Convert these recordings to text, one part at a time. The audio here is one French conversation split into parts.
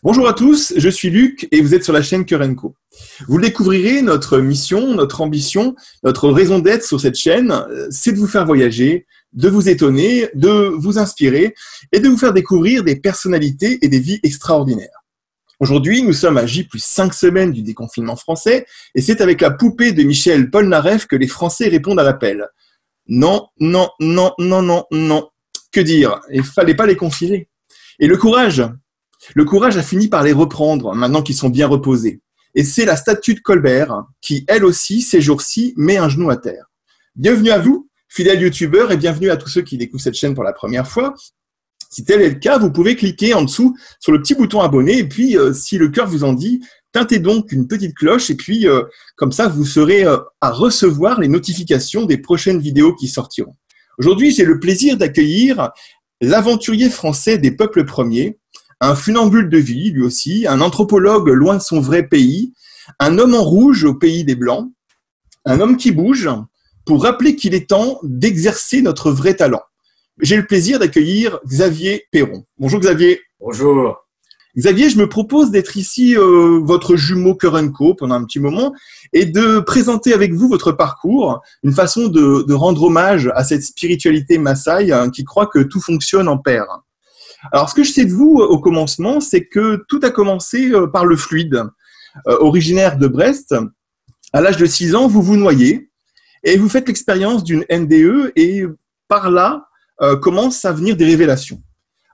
Bonjour à tous, je suis Luc et vous êtes sur la chaîne Cœur & Co. Vous le découvrirez, notre mission, notre ambition, notre raison d'être sur cette chaîne, c'est de vous faire voyager, de vous étonner, de vous inspirer et de vous faire découvrir des personnalités et des vies extraordinaires. Aujourd'hui, nous sommes à J+5 semaines du déconfinement français et c'est avec la poupée de Michel Polnareff que les Français répondent à l'appel. Non, non, non, non, non, non. Que dire? Il fallait pas les confiner. Et le courage a fini par les reprendre, maintenant qu'ils sont bien reposés. Et c'est la statue de Colbert qui, elle aussi, ces jours-ci, met un genou à terre. Bienvenue à vous, fidèles youtubeurs, et bienvenue à tous ceux qui découvrent cette chaîne pour la première fois. Si tel est le cas, vous pouvez cliquer en dessous sur le petit bouton abonner, et puis, si le cœur vous en dit, teintez donc une petite cloche, et puis, comme ça, vous serez à recevoir les notifications des prochaines vidéos qui sortiront. Aujourd'hui, j'ai le plaisir d'accueillir l'aventurier français des peuples premiers, un funambule de vie, lui aussi, un anthropologue loin de son vrai pays, un homme en rouge au pays des Blancs, un homme qui bouge pour rappeler qu'il est temps d'exercer notre vrai talent. J'ai le plaisir d'accueillir Xavier Perron. Bonjour Xavier. Bonjour. Xavier, je me propose d'être ici votre jumeau Cœur & Co pendant un petit moment et de présenter avec vous votre parcours, une façon de rendre hommage à cette spiritualité Maasai qui croit que tout fonctionne en paire. Alors, ce que je sais de vous au commencement, c'est que tout a commencé par le fluide. Originaire de Brest, à l'âge de 6 ans, vous vous noyez et vous faites l'expérience d'une NDE et par là commencent à venir des révélations.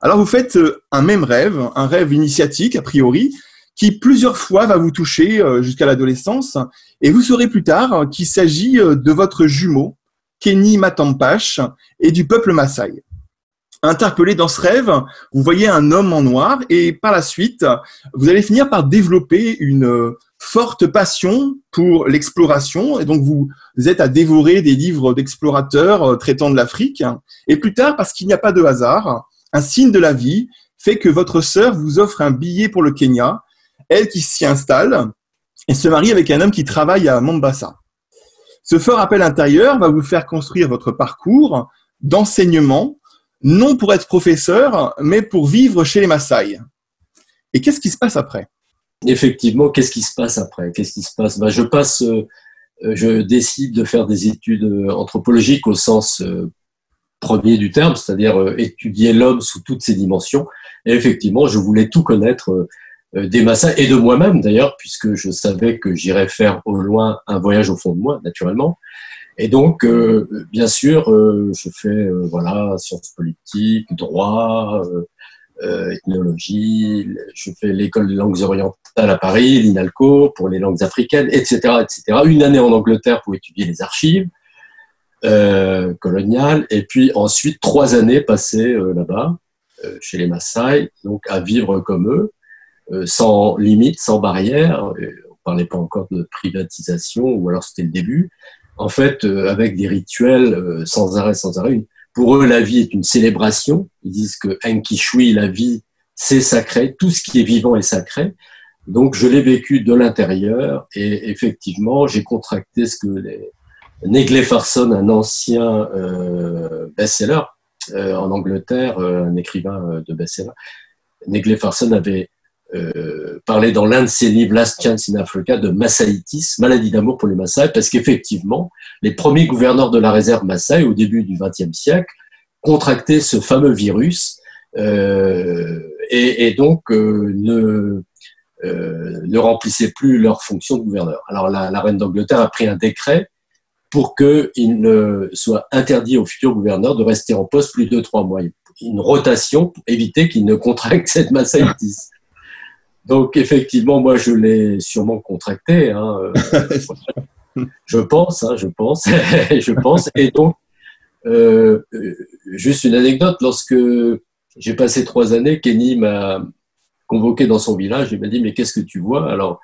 Alors, vous faites un même rêve, un rêve initiatique a priori, qui plusieurs fois va vous toucher jusqu'à l'adolescence et vous saurez plus tard qu'il s'agit de votre jumeau, Kenny Matampache, et du peuple Maasai. Interpellé dans ce rêve, vous voyez un homme en noir et par la suite, vous allez finir par développer une forte passion pour l'exploration et donc vous êtes à dévorer des livres d'explorateurs traitant de l'Afrique et plus tard, parce qu'il n'y a pas de hasard, un signe de la vie fait que votre sœur vous offre un billet pour le Kenya, elle qui s'y installe et se marie avec un homme qui travaille à Mombasa. Ce fort appel intérieur va vous faire construire votre parcours d'enseignement, non pour être professeur, mais pour vivre chez les Maasai. Et qu'est-ce qui se passe après? Effectivement, qu'est-ce qui se passe après? Qu'est-ce qui se passe? Je décide de faire des études anthropologiques au sens premier du terme, c'est-à-dire étudier l'homme sous toutes ses dimensions. Et effectivement, je voulais tout connaître des Maasai et de moi-même d'ailleurs, puisque je savais que j'irais faire au loin un voyage au fond de moi, naturellement. Et donc, bien sûr, je fais sciences politiques, droit, ethnologie. Je fais l'école des langues orientales à Paris, l'INALCO, pour les langues africaines, etc., etc. Une année en Angleterre pour étudier les archives coloniales, et puis ensuite 3 années passées là-bas, chez les Maasai, donc à vivre comme eux, sans limite, sans barrière. On parlait pas encore de privatisation, ou alors c'était le début. En fait, avec des rituels sans arrêt, sans arrêt. Pour eux, la vie est une célébration. Ils disent que Enkishui, la vie, c'est sacré. Tout ce qui est vivant est sacré. Donc, je l'ai vécu de l'intérieur. Et effectivement, j'ai contracté ce que Negley Farson, un ancien best-seller en Angleterre, un écrivain de best-seller, Negley Farson avait parlait dans l'un de ses livres, Last Chance in Africa, de Maasaitis, maladie d'amour pour les Maasai, parce qu'effectivement, les premiers gouverneurs de la réserve Maasai, au début du XXe siècle, contractaient ce fameux virus et donc ne remplissaient plus leur fonction de gouverneur. Alors la reine d'Angleterre a pris un décret pour qu'il ne soit interdit aux futurs gouverneurs de rester en poste plus de 3 mois. Une rotation pour éviter qu'ils ne contractent cette Maasaitis. Donc, effectivement, moi, je l'ai sûrement contracté. Je pense. Je pense. Et donc, juste une anecdote, lorsque j'ai passé 3 années, Kenny m'a convoqué dans son village. Il m'a dit, mais qu'est-ce que tu vois? Alors,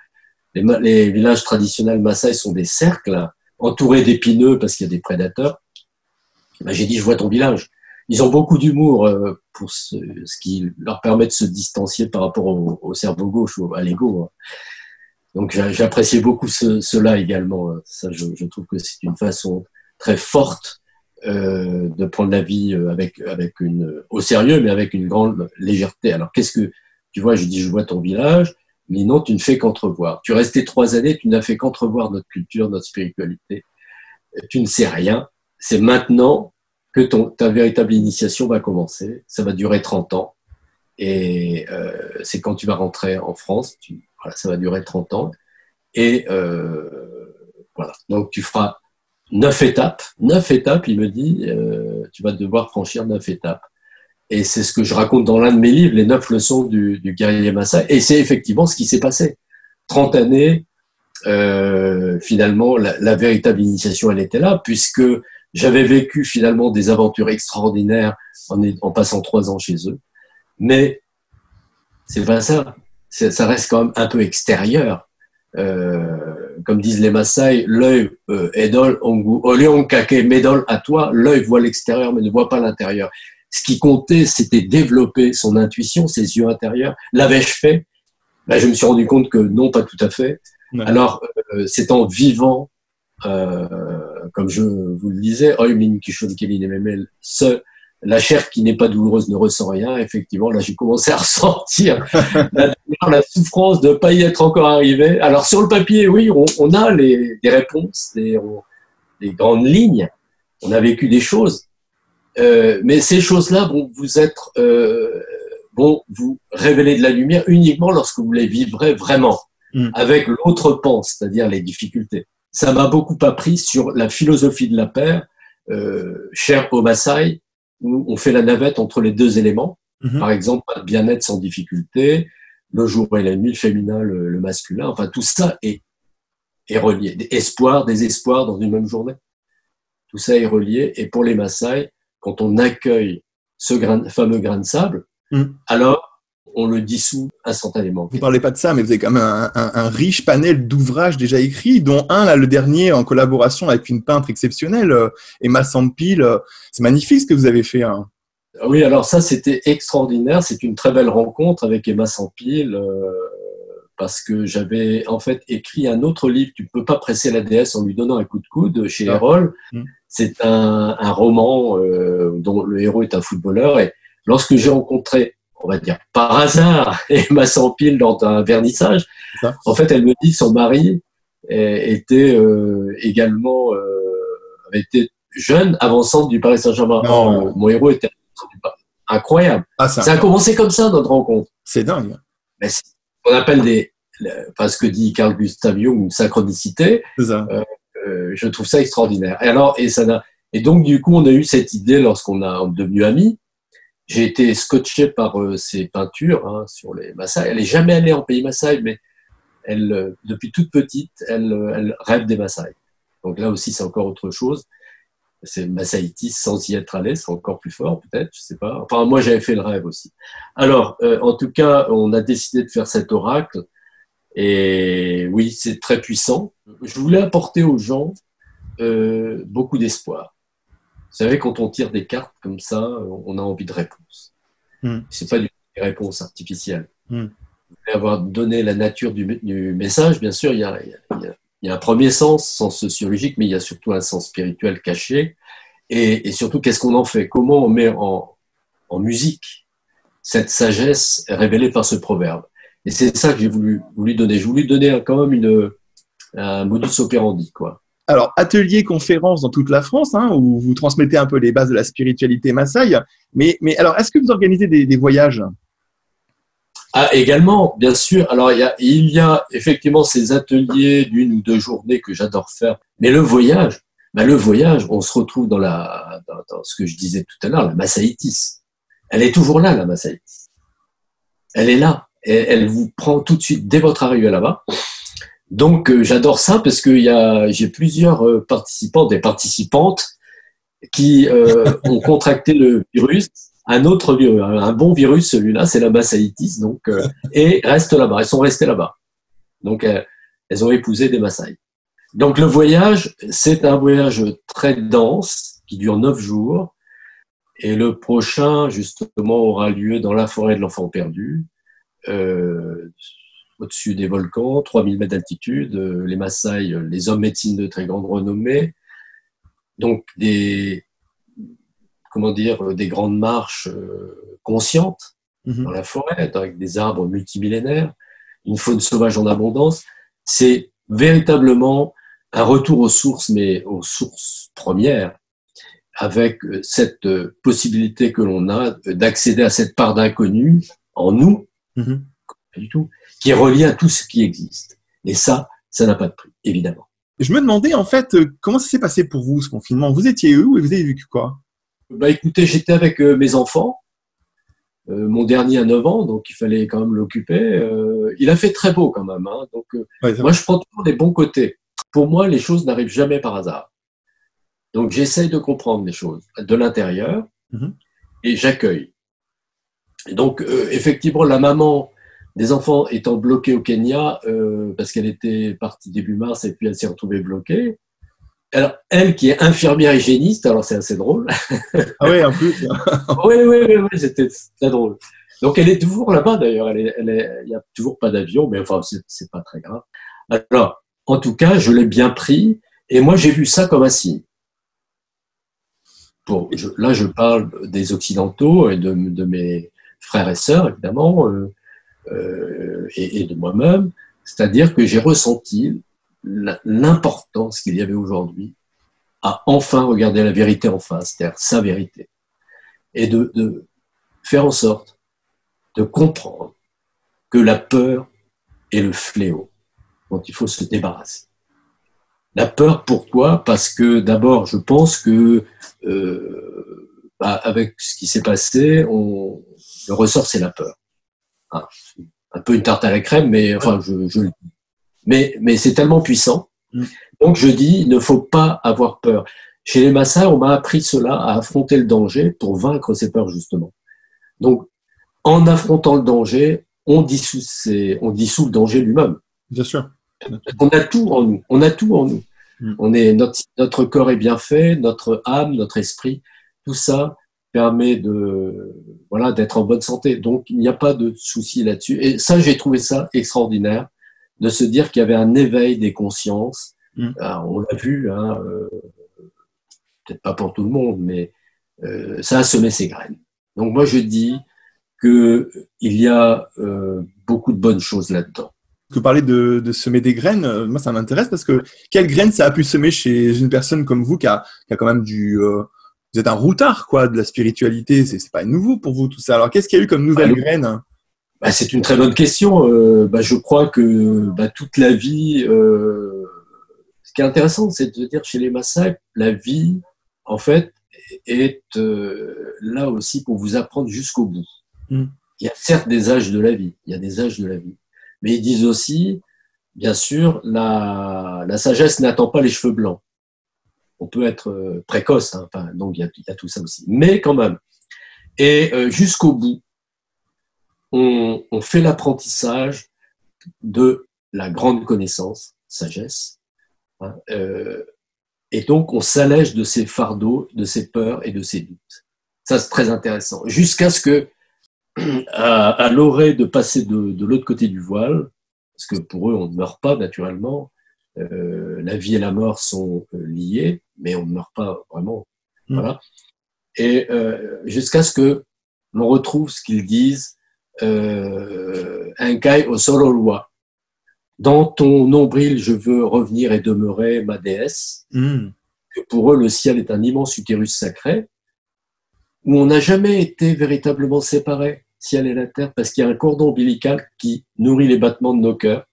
les villages traditionnels Maasai sont des cercles entourés d'épineux parce qu'il y a des prédateurs. J'ai dit, je vois ton village. Ils ont beaucoup d'humour pour ce qui leur permet de se distancier par rapport au cerveau gauche, à l'ego. Donc j'appréciais beaucoup cela également. Ça, je trouve que c'est une façon très forte de prendre la vie au sérieux, mais avec une grande légèreté. Alors tu vois, je dis, je vois ton village, mais non, tu ne fais qu'entrevoir. Tu es resté 3 années, tu n'as fait qu'entrevoir notre culture, notre spiritualité. Tu ne sais rien. C'est maintenant que ta véritable initiation va commencer. Ça va durer 30 ans. Et c'est quand tu vas rentrer en France, voilà, ça va durer 30 ans. Et voilà. Donc tu feras 9 étapes. 9 étapes, il me dit, tu vas devoir franchir 9 étapes. Et c'est ce que je raconte dans l'un de mes livres, les 9 leçons du guerrier Maasai. Et c'est effectivement ce qui s'est passé. 30 années, finalement, la véritable initiation, elle était là, puisque j'avais vécu finalement des aventures extraordinaires en passant 3 ans chez eux. Mais c'est pas ça. Ça reste quand même un peu extérieur. Comme disent les Maasai, l'œil edol ongu olion kake medol à toi, l'œil voit l'extérieur mais ne voit pas l'intérieur. Ce qui comptait, c'était développer son intuition, ses yeux intérieurs. L'avais-je fait? Ben, je me suis rendu compte que non, pas tout à fait. Ouais. Alors, c'est en vivant, comme je vous le disais, oi min kishon kelin memel, la chair qui n'est pas douloureuse ne ressent rien. Effectivement, là, j'ai commencé à ressentir la souffrance de ne pas y être encore arrivé. Alors, sur le papier, oui, on a des réponses, des grandes lignes. On a vécu des choses. Mais ces choses-là vont vous révéler de la lumière uniquement lorsque vous les vivrez vraiment, avec l'autre pan, c'est-à-dire les difficultés. Ça m'a beaucoup appris sur la philosophie de la paix, chère au Maasai, où on fait la navette entre les 2 éléments. Par exemple, pas de bien-être sans difficulté, le jour et la nuit, le féminin, le masculin. Enfin, tout ça est relié. Des espoirs, désespoirs dans une même journée. Tout ça est relié. Et pour les Maasai, quand on accueille ce fameux grain de sable, alors on le dissout instantanément. Vous ne parlez pas de ça, mais vous avez quand même un riche panel d'ouvrages déjà écrits, dont un, là, le dernier, en collaboration avec une peintre exceptionnelle, Emma Sampil. C'est magnifique ce que vous avez fait. Hein. Oui, alors ça, c'était extraordinaire. C'est une très belle rencontre avec Emma Sampil, parce que j'avais en fait écrit un autre livre, Tu ne peux pas presser la déesse en lui donnant un coup de coude, chez Erol. C'est un roman dont le héros est un footballeur. Et lorsque j'ai rencontré, on va dire par hasard, Emma Sampil lors d'un vernissage, en fait, elle me dit que son mari était également avait été jeune avant-centre du Paris Saint-Germain. Mon héros était incroyable. Ça a commencé comme ça, notre rencontre. C'est dingue. Mais on appelle ce que dit Carl Gustav Jung, une synchronicité. C'est ça. Je trouve ça extraordinaire. Et donc, du coup, on a eu cette idée lorsqu'on est devenu amis. J'ai été scotché par ses peintures sur les Maasai. Elle n'est jamais allée en pays Maasai, mais elle, depuis toute petite, elle rêve des Maasai. Donc là aussi, c'est encore autre chose. C'est Maasaitis sans y être allé, c'est encore plus fort peut-être, je sais pas. Enfin, moi, j'avais fait le rêve aussi. Alors, en tout cas, on a décidé de faire cet oracle. Et oui, c'est très puissant. Je voulais apporter aux gens beaucoup d'espoir. Vous savez, quand on tire des cartes comme ça, on a envie de réponses. C'est pas des réponses artificielles. Vous voulez avoir donné la nature du message, bien sûr, il y a un premier sens sociologique, mais il y a surtout un sens spirituel caché. Et surtout, qu'est-ce qu'on en fait? Comment on met en musique cette sagesse révélée par ce proverbe? Et c'est ça que j'ai voulu donner. Je voulais donner quand même un modus operandi, quoi. Alors, atelier, conférence dans toute la France, où vous transmettez un peu les bases de la spiritualité Maasai. Mais alors, est-ce que vous organisez des voyages? Ah, également, bien sûr. Alors, il y a effectivement ces ateliers d'1 ou 2 journées que j'adore faire. Mais le voyage, on se retrouve dans ce que je disais tout à l'heure, la Maasaitis. Elle est toujours là, la Maasaitis. Elle est là. Et elle vous prend tout de suite dès votre arrivée là-bas. Donc, j'adore ça parce que j'ai plusieurs participants, des participantes qui ont contracté le virus. Un autre virus, un bon virus, celui-là, c'est la Maasaitis, donc, et restent là-bas. Elles sont restées là-bas. Donc, elles ont épousé des Maasai. Donc, le voyage, c'est un voyage très dense qui dure 9 jours. Et le prochain, justement, aura lieu dans la forêt de l'Enfant perdu, au-dessus des volcans, 3000 mètres d'altitude. Les Maasai, les hommes médecines de très grande renommée. Donc, des grandes marches conscientes, dans la forêt, avec des arbres multimillénaires, une faune sauvage en abondance. C'est véritablement un retour aux sources, mais aux sources premières, avec cette possibilité que l'on a d'accéder à cette part d'inconnu en nous, pas du tout, qui est reliée à tout ce qui existe. Et ça n'a pas de prix, évidemment. Je me demandais, en fait, comment ça s'est passé pour vous, ce confinement? Vous étiez où et vous avez vécu quoi? Écoutez, j'étais avec mes enfants. Mon dernier a 9 ans, donc il fallait quand même l'occuper. Il a fait très beau quand même. Hein, donc, moi, je prends toujours les bons côtés. Pour moi, les choses n'arrivent jamais par hasard. Donc, j'essaye de comprendre les choses de l'intérieur et j'accueille. Et donc, effectivement, la maman des enfants étant bloquée au Kenya, parce qu'elle était partie début mars et puis elle s'est retrouvée bloquée. Alors, elle qui est infirmière hygiéniste, alors c'est assez drôle. Ah oui, en plus. Oui, c'était très drôle. Donc, elle est toujours là-bas d'ailleurs. Il n'y a toujours pas d'avion, mais enfin, c'est pas très grave. Alors, en tout cas, je l'ai bien pris et moi, j'ai vu ça comme un signe. Là, je parle des Occidentaux et de mes frères et sœurs, évidemment, et de moi-même. C'est-à-dire que j'ai ressenti l'importance qu'il y avait aujourd'hui à enfin regarder la vérité en face, c'est-à-dire sa vérité, et de faire en sorte de comprendre que la peur est le fléau dont il faut se débarrasser. La peur, pourquoi? Parce que d'abord, je pense que avec ce qui s'est passé, le ressort, c'est la peur. Hein, un peu une tarte à la crème, mais enfin, je le dis. Mais c'est tellement puissant. Donc, je dis, il ne faut pas avoir peur. Chez les Maasai, on m'a appris cela, à affronter le danger pour vaincre ses peurs, justement. Donc, en affrontant le danger, on dissout le danger lui-même. Bien sûr. On a tout en nous. On a tout en nous. Notre corps est bien fait, notre âme, notre esprit, tout ça permet d'être en bonne santé. Donc, il n'y a pas de souci là-dessus. Et ça, j'ai trouvé ça extraordinaire, de se dire qu'il y avait un éveil des consciences. Alors, on l'a vu, hein, peut-être pas pour tout le monde, mais ça a semé ses graines. Donc, moi, je dis qu'il y a beaucoup de bonnes choses là-dedans. Que parler de semer des graines, moi ça m'intéresse parce que quelles graines ça a pu semer chez une personne comme vous qui a quand même vous êtes un routard quoi de la spiritualité, c'est pas nouveau pour vous tout ça. Alors qu'est-ce qu'il y a eu comme nouvelles graines? C'est une très bonne question. Je crois que toute la vie, ce qui est intéressant, c'est de dire chez les Maasai, la vie en fait est là aussi pour vous apprendre jusqu'au bout. Il y a certes des âges de la vie, mais ils disent aussi, bien sûr, la sagesse n'attend pas les cheveux blancs. On peut être précoce, hein, donc il y a tout ça aussi. Mais quand même. Et jusqu'au bout, on fait l'apprentissage de la grande connaissance, sagesse, hein, et donc on s'allège de ses fardeaux, de ses peurs et de ses doutes. Ça, c'est très intéressant. Jusqu'à ce que à l'orée de passer de l'autre côté du voile, parce que pour eux, on ne meurt pas naturellement, la vie et la mort sont liées, mais on ne meurt pas vraiment. Voilà. Et jusqu'à ce que l'on retrouve ce qu'ils disent, Enkai Osorolwa. Dans ton nombril, je veux revenir et demeurer ma déesse. Que pour eux, le ciel est un immense utérus sacré, où on n'a jamais été véritablement séparés, ciel et la terre, parce qu'il y a un cordon ombilical qui nourrit les battements de nos cœurs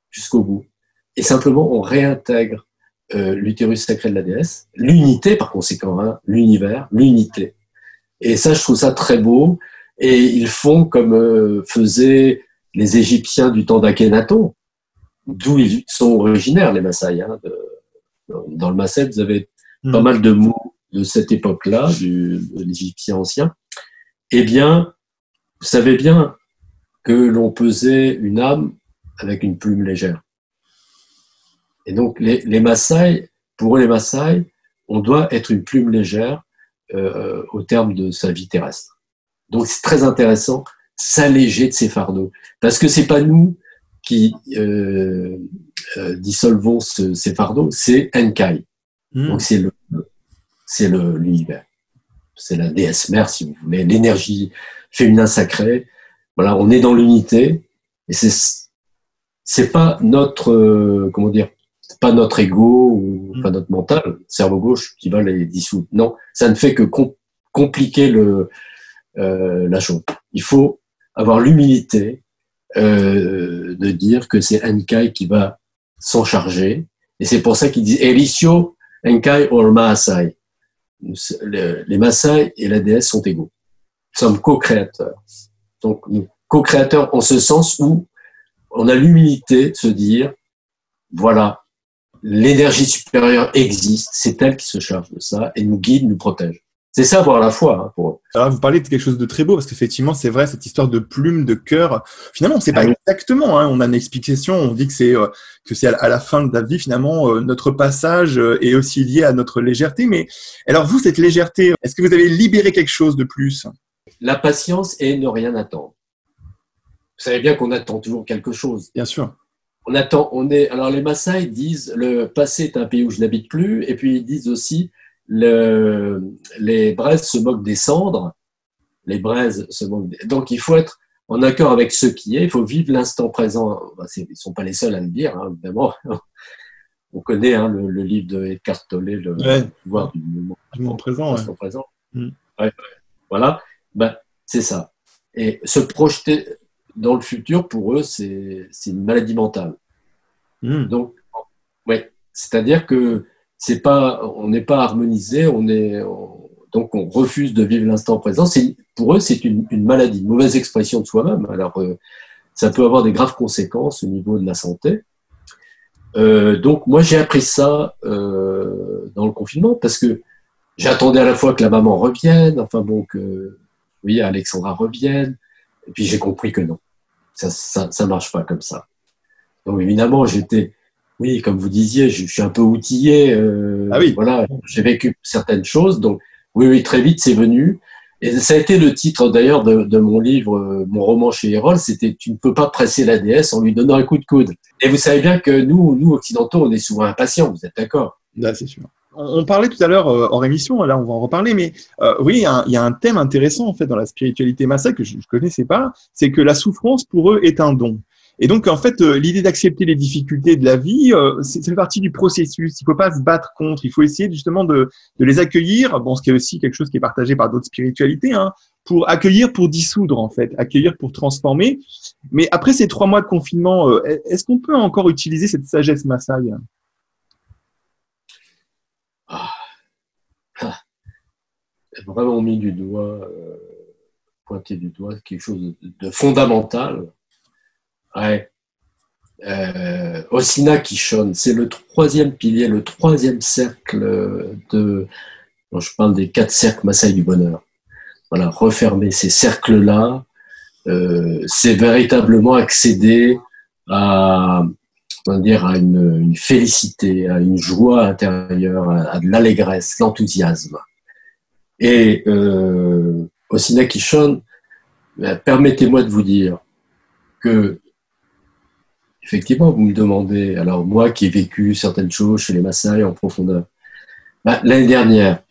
jusqu'au bout. Et simplement, on réintègre l'utérus sacré de la déesse, l'unité par conséquent, hein, l'univers, l'unité. Et ça, je trouve ça très beau. Et ils font comme faisaient les Égyptiens du temps d'Akhenaton, d'où ils sont originaires, les Maasai. Hein, dans le Maasai, vous avez pas mal de mots de cette époque-là, de l'Égyptien ancien. Eh bien, vous savez bien que l'on pesait une âme avec une plume légère. Et donc, les Maasai, pour eux, les Maasai, on doit être une plume légère au terme de sa vie terrestre. Donc, c'est très intéressant, s'alléger de ces fardeaux. Parce que c'est pas nous qui dissolvons ces fardeaux, c'est Enkai. Donc, c'est l'univers. C'est la déesse mère, si vous voulez, l'énergie féminin sacré. Voilà, on est dans l'unité et c'est pas notre comment dire, c'est pas notre ego ou enfin notre mental, cerveau gauche qui va les dissoudre. Non, ça ne fait que compliquer la chose. Il faut avoir l'humilité de dire que c'est Enkai qui va s'en charger. Et c'est pour ça qu'ils disent Elisio, Enkai or Maasai. Les Maasai et la déesse sont égaux. Nous sommes co-créateurs. Donc, nous co-créateurs en ce sens où on a l'humilité de se dire, voilà, l'énergie supérieure existe, c'est elle qui se charge de ça et nous guide, nous protège. C'est ça, avoir la foi. Hein, pour eux. Alors, vous parlez de quelque chose de très beau, parce qu'effectivement, c'est vrai, cette histoire de plume, de cœur, finalement, on ne sait pas exactement, hein, on a une explication, on dit que c'est à la fin de la vie, finalement, notre passage est aussi lié à notre légèreté. Mais alors, vous, cette légèreté, est-ce que vous avez libéré quelque chose de plus? La patience et ne rien attendre. Vous savez bien qu'on attend toujours quelque chose. Bien sûr. On attend, alors les Maasai disent, le passé est un pays où je n'habite plus, et puis ils disent aussi, les braises se moquent des cendres, les braises se moquent donc il faut être en accord avec ce qui est, il faut vivre l'instant présent. Ils ne sont pas les seuls à le dire, hein, évidemment. On connaît hein, le livre de Eckhart Tolle, le pouvoir du moment présent. L'instant présent. Ouais. Voilà, c'est ça. Et se projeter dans le futur, pour eux, c'est une maladie mentale. Donc, c'est-à-dire que on n'est pas harmonisé, donc on refuse de vivre l'instant présent. Pour eux, c'est une maladie, une mauvaise expression de soi-même. Alors, ça peut avoir des graves conséquences au niveau de la santé. Donc, moi, j'ai appris ça dans le confinement parce que j'attendais à la fois que la maman revienne, enfin bon, que Alexandra revienne, et puis j'ai compris que non, ça marche pas comme ça. Donc, évidemment, oui, comme vous disiez, je suis un peu outillé. Voilà, j'ai vécu certaines choses. Donc, oui, très vite, c'est venu. Et ça a été le titre, d'ailleurs, de mon livre, mon roman chez Erol, c'était « Tu ne peux pas presser la déesse en lui donnant un coup de coude ». Et vous savez bien que nous, occidentaux, on est souvent impatients, vous êtes d'accord? Là, c'est sûr. On parlait tout à l'heure hors émission, là on va en reparler, mais oui, il y a un thème intéressant en fait dans la spiritualité Maasai que je ne connaissais pas, c'est que la souffrance pour eux est un don. Et donc, en fait, l'idée d'accepter les difficultés de la vie, c'est fait partie du processus. Il ne faut pas se battre contre. Il faut essayer justement de les accueillir. Bon, ce qui est aussi quelque chose qui est partagé par d'autres spiritualités, hein, pour accueillir, pour dissoudre, en fait. Accueillir pour transformer. Mais après ces 3 mois de confinement, est-ce qu'on peut encore utiliser cette sagesse Maasai? Vraiment mis du doigt, pointé du doigt, quelque chose de fondamental. Ouais. Osina Kishon, c'est le 3e pilier, le 3e cercle dont je parle des 4 cercles Maasai du bonheur. Voilà, refermer ces cercles-là, c'est véritablement accéder à une félicité, à une joie intérieure, à de l'allégresse, l'enthousiasme. Et Osina Kishon, permettez-moi de vous dire que effectivement, vous me demandez, alors moi qui ai vécu certaines choses chez les Maasai en profondeur, l'année dernière,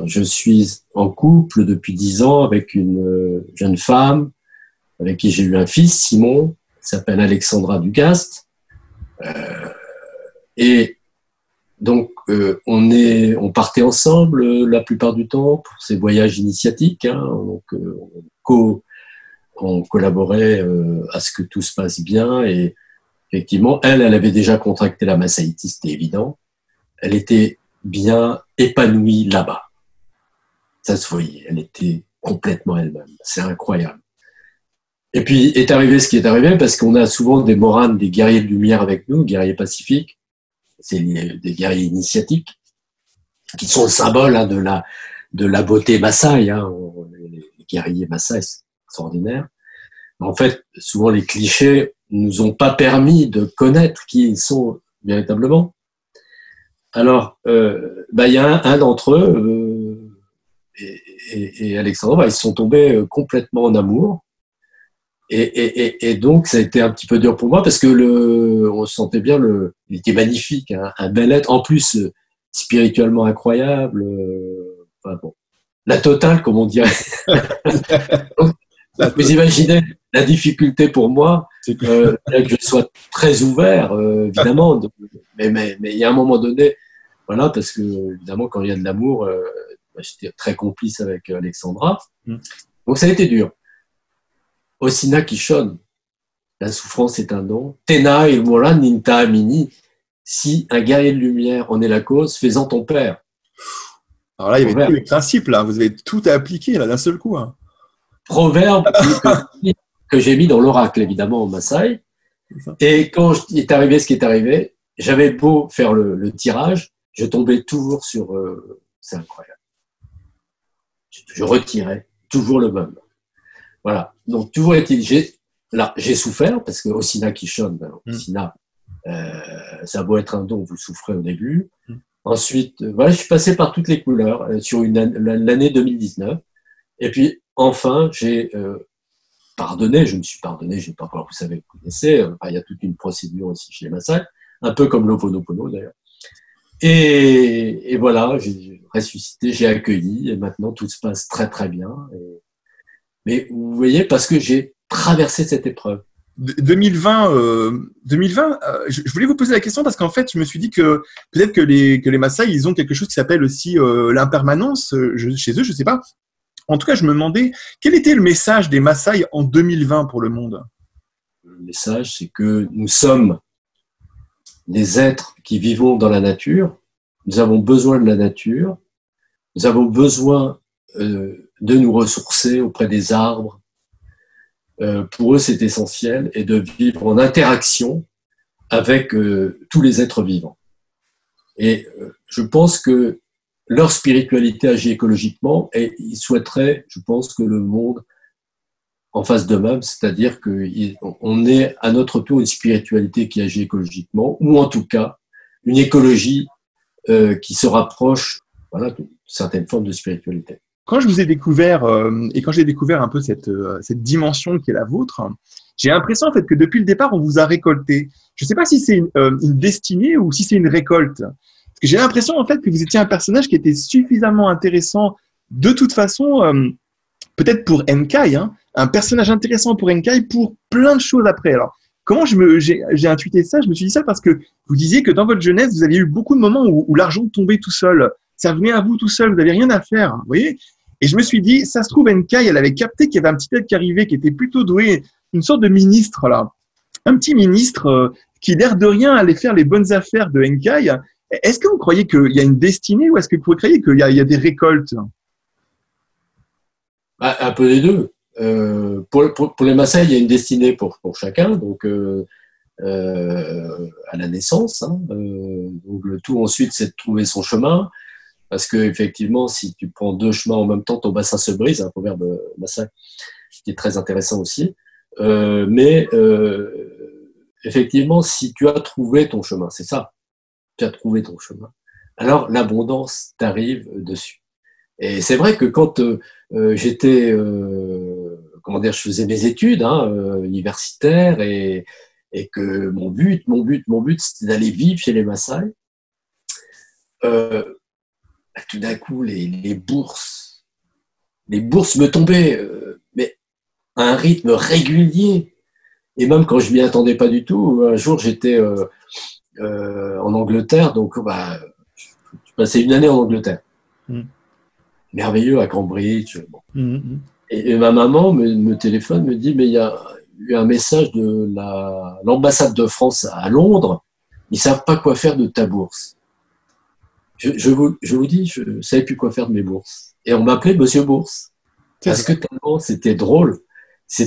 je suis en couple depuis 10 ans avec une jeune femme avec qui j'ai eu un fils, Simon, qui s'appelle Alexandra Ducast. Et donc, on partait ensemble la plupart du temps pour ces voyages initiatiques. Hein, donc, on collaborait à ce que tout se passe bien et effectivement, elle avait déjà contracté la massaïtie, c'était évident. Elle était bien épanouie là-bas. Ça se voyait, elle était complètement elle-même. C'est incroyable. Et puis est arrivé ce qui est arrivé parce qu'on a souvent des moranes, des guerriers de lumière avec nous, guerriers pacifiques, c'est des guerriers initiatiques qui sont le symbole hein, de la beauté Maasai. Hein. Les guerriers Maasai, c'est extraordinaire. En fait, souvent les clichés nous ont pas permis de connaître qui ils sont véritablement. Alors, il y a un d'entre eux et Alexandre, ils se sont tombés complètement en amour. Et donc, ça a été un petit peu dur pour moi parce que on sentait bien il était magnifique, hein, un bel être, en plus spirituellement incroyable. Enfin bon. la totale, comme on dirait. Vous imaginez la difficulté pour moi, que je sois très ouvert, évidemment, mais il y a un moment donné, voilà, parce que évidemment, quand il y a de l'amour, j'étais très complice avec Alexandra. Donc ça a été dur. Osina Kishon, la souffrance est un don. Tena il Moran Ninta Amini, si un guerrier de lumière en est la cause, fais-en ton père. Alors là, il y avait tous les principes, là. Vous avez tout à appliquer, là, d'un seul coup. Hein. Proverbe que j'ai mis dans l'oracle, évidemment, au Maasai. Et quand il est arrivé ce qui est arrivé, j'avais beau faire le tirage, je tombais toujours sur... c'est incroyable. Je retirais toujours le même. Voilà. Donc, toujours est-il... J'ai souffert, parce que Osina Kishon, Osina, ça a beau être un don, vous souffrez au début. Ensuite, voilà, je suis passé par toutes les couleurs sur l'année 2019. Et puis, enfin, j'ai pardonné, je me suis pardonné, je ne sais pas, vous savez, vous connaissez, il y a toute une procédure aussi chez les Maasai, un peu comme l'Ho'oponopono d'ailleurs. Et voilà, j'ai ressuscité, j'ai accueilli, et maintenant tout se passe très très bien. Mais vous voyez, parce que j'ai traversé cette épreuve. 2020, je voulais vous poser la question parce qu'en fait, je me suis dit que peut-être que les Maasai, ils ont quelque chose qui s'appelle aussi l'impermanence chez eux, je ne sais pas. En tout cas, je me demandais quel était le message des Maasai en 2020 pour le monde. Le message, c'est que nous sommes des êtres qui vivons dans la nature. Nous avons besoin de la nature. Nous avons besoin de nous ressourcer auprès des arbres. Pour eux, c'est essentiel, et de vivre en interaction avec tous les êtres vivants. Et je pense que leur spiritualité agit écologiquement, et ils souhaiteraient, je pense, que le monde en fasse de même, c'est-à-dire qu'on ait à notre tour une spiritualité qui agit écologiquement, ou en tout cas une écologie qui se rapproche, voilà, d'une certaine forme de spiritualité. Quand je vous ai découvert et quand j'ai découvert un peu cette dimension qui est la vôtre, j'ai l'impression en fait que depuis le départ on vous a récolté. Je ne sais pas si c'est une destinée ou si c'est une récolte. Parce que j'ai l'impression en fait que vous étiez un personnage qui était suffisamment intéressant de toute façon, peut-être pour Enkai, hein, un personnage intéressant pour Enkai pour plein de choses après. Alors comment j'ai intuité ça? Je me suis dit ça parce que vous disiez que dans votre jeunesse vous aviez eu beaucoup de moments où l'argent tombait tout seul. Ça venait à vous tout seul, vous n'aviez rien à faire, vous voyez. Et je me suis dit, ça se trouve, Enkai, elle avait capté qu'il y avait un petit être qui arrivait, qui était plutôt doué, une sorte de ministre, là. Un petit ministre qui, l'air de rien, allait faire les bonnes affaires de Enkai. Est-ce que vous croyez qu'il y a une destinée ou est-ce que vous croyez qu'il y a des récoltes? Un peu des deux. Pour les Maasai, il y a une destinée pour chacun, donc à la naissance. Hein, donc le tout ensuite, c'est de trouver son chemin. Parce que effectivement, si tu prends deux chemins en même temps, ton bassin se brise, un proverbe Maasai, qui est très intéressant aussi. Mais effectivement, si tu as trouvé ton chemin, c'est ça, tu as trouvé ton chemin, alors l'abondance t'arrive dessus. Et c'est vrai que quand j'étais, comment dire, je faisais mes études universitaires et que mon but, c'était d'aller vivre chez les Maasai. Tout d'un coup, les bourses me tombaient, mais à un rythme régulier. Et même quand je m'y attendais pas du tout, un jour j'étais en Angleterre, donc je passais une année en Angleterre. Merveilleux à Cambridge. Bon. Et ma maman me téléphone, me dit, mais il y a eu un message de l'ambassade de France à Londres, ils savent pas quoi faire de ta bourse. Je vous dis, je ne savais plus quoi faire de mes bourses. Et on m'appelait Monsieur Bourse. Parce que tellement c'était drôle.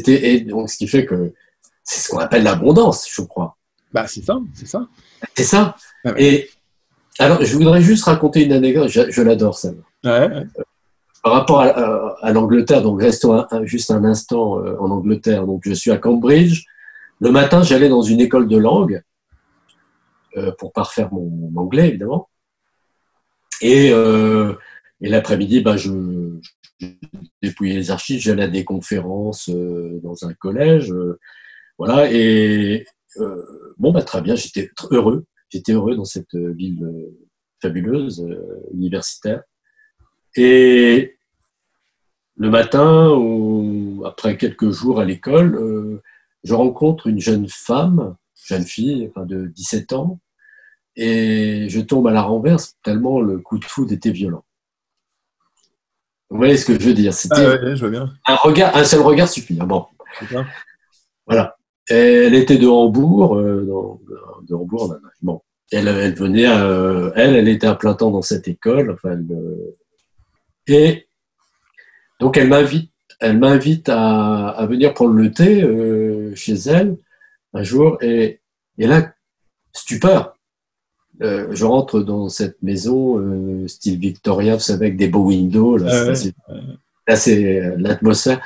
Et donc, ce qui fait que c'est ce qu'on appelle l'abondance, je crois. Bah, c'est ça. C'est ça. Ah ouais. Et alors, je voudrais juste raconter une anecdote. Je l'adore, ça. Ouais. Par rapport à l'Angleterre, donc restons juste un instant en Angleterre. Donc, je suis à Cambridge. Le matin, j'allais dans une école de langue pour parfaire mon anglais, évidemment. Et l'après-midi, je dépouillais les archives, j'allais à des conférences dans un collège, voilà. Et très bien, j'étais heureux dans cette ville fabuleuse universitaire. Et le matin, ou après quelques jours à l'école, je rencontre une jeune fille, enfin de 17 ans, et je tombe à la renverse tellement le coup de foudre était violent. Vous voyez ce que je veux dire? Ah C'était ouais, je vois bien. un seul regard suffit. Ah bon, D'accord. voilà. Elle était de Hambourg, de Hambourg en Allemagne. Bon. Elle venait, elle était à plein temps dans cette école. Enfin, et donc elle m'invite à venir prendre le thé chez elle un jour. Et là, stupeur. Je rentre dans cette maison style Victoria, vous savez, avec des beaux windows. Là, c'est l'atmosphère.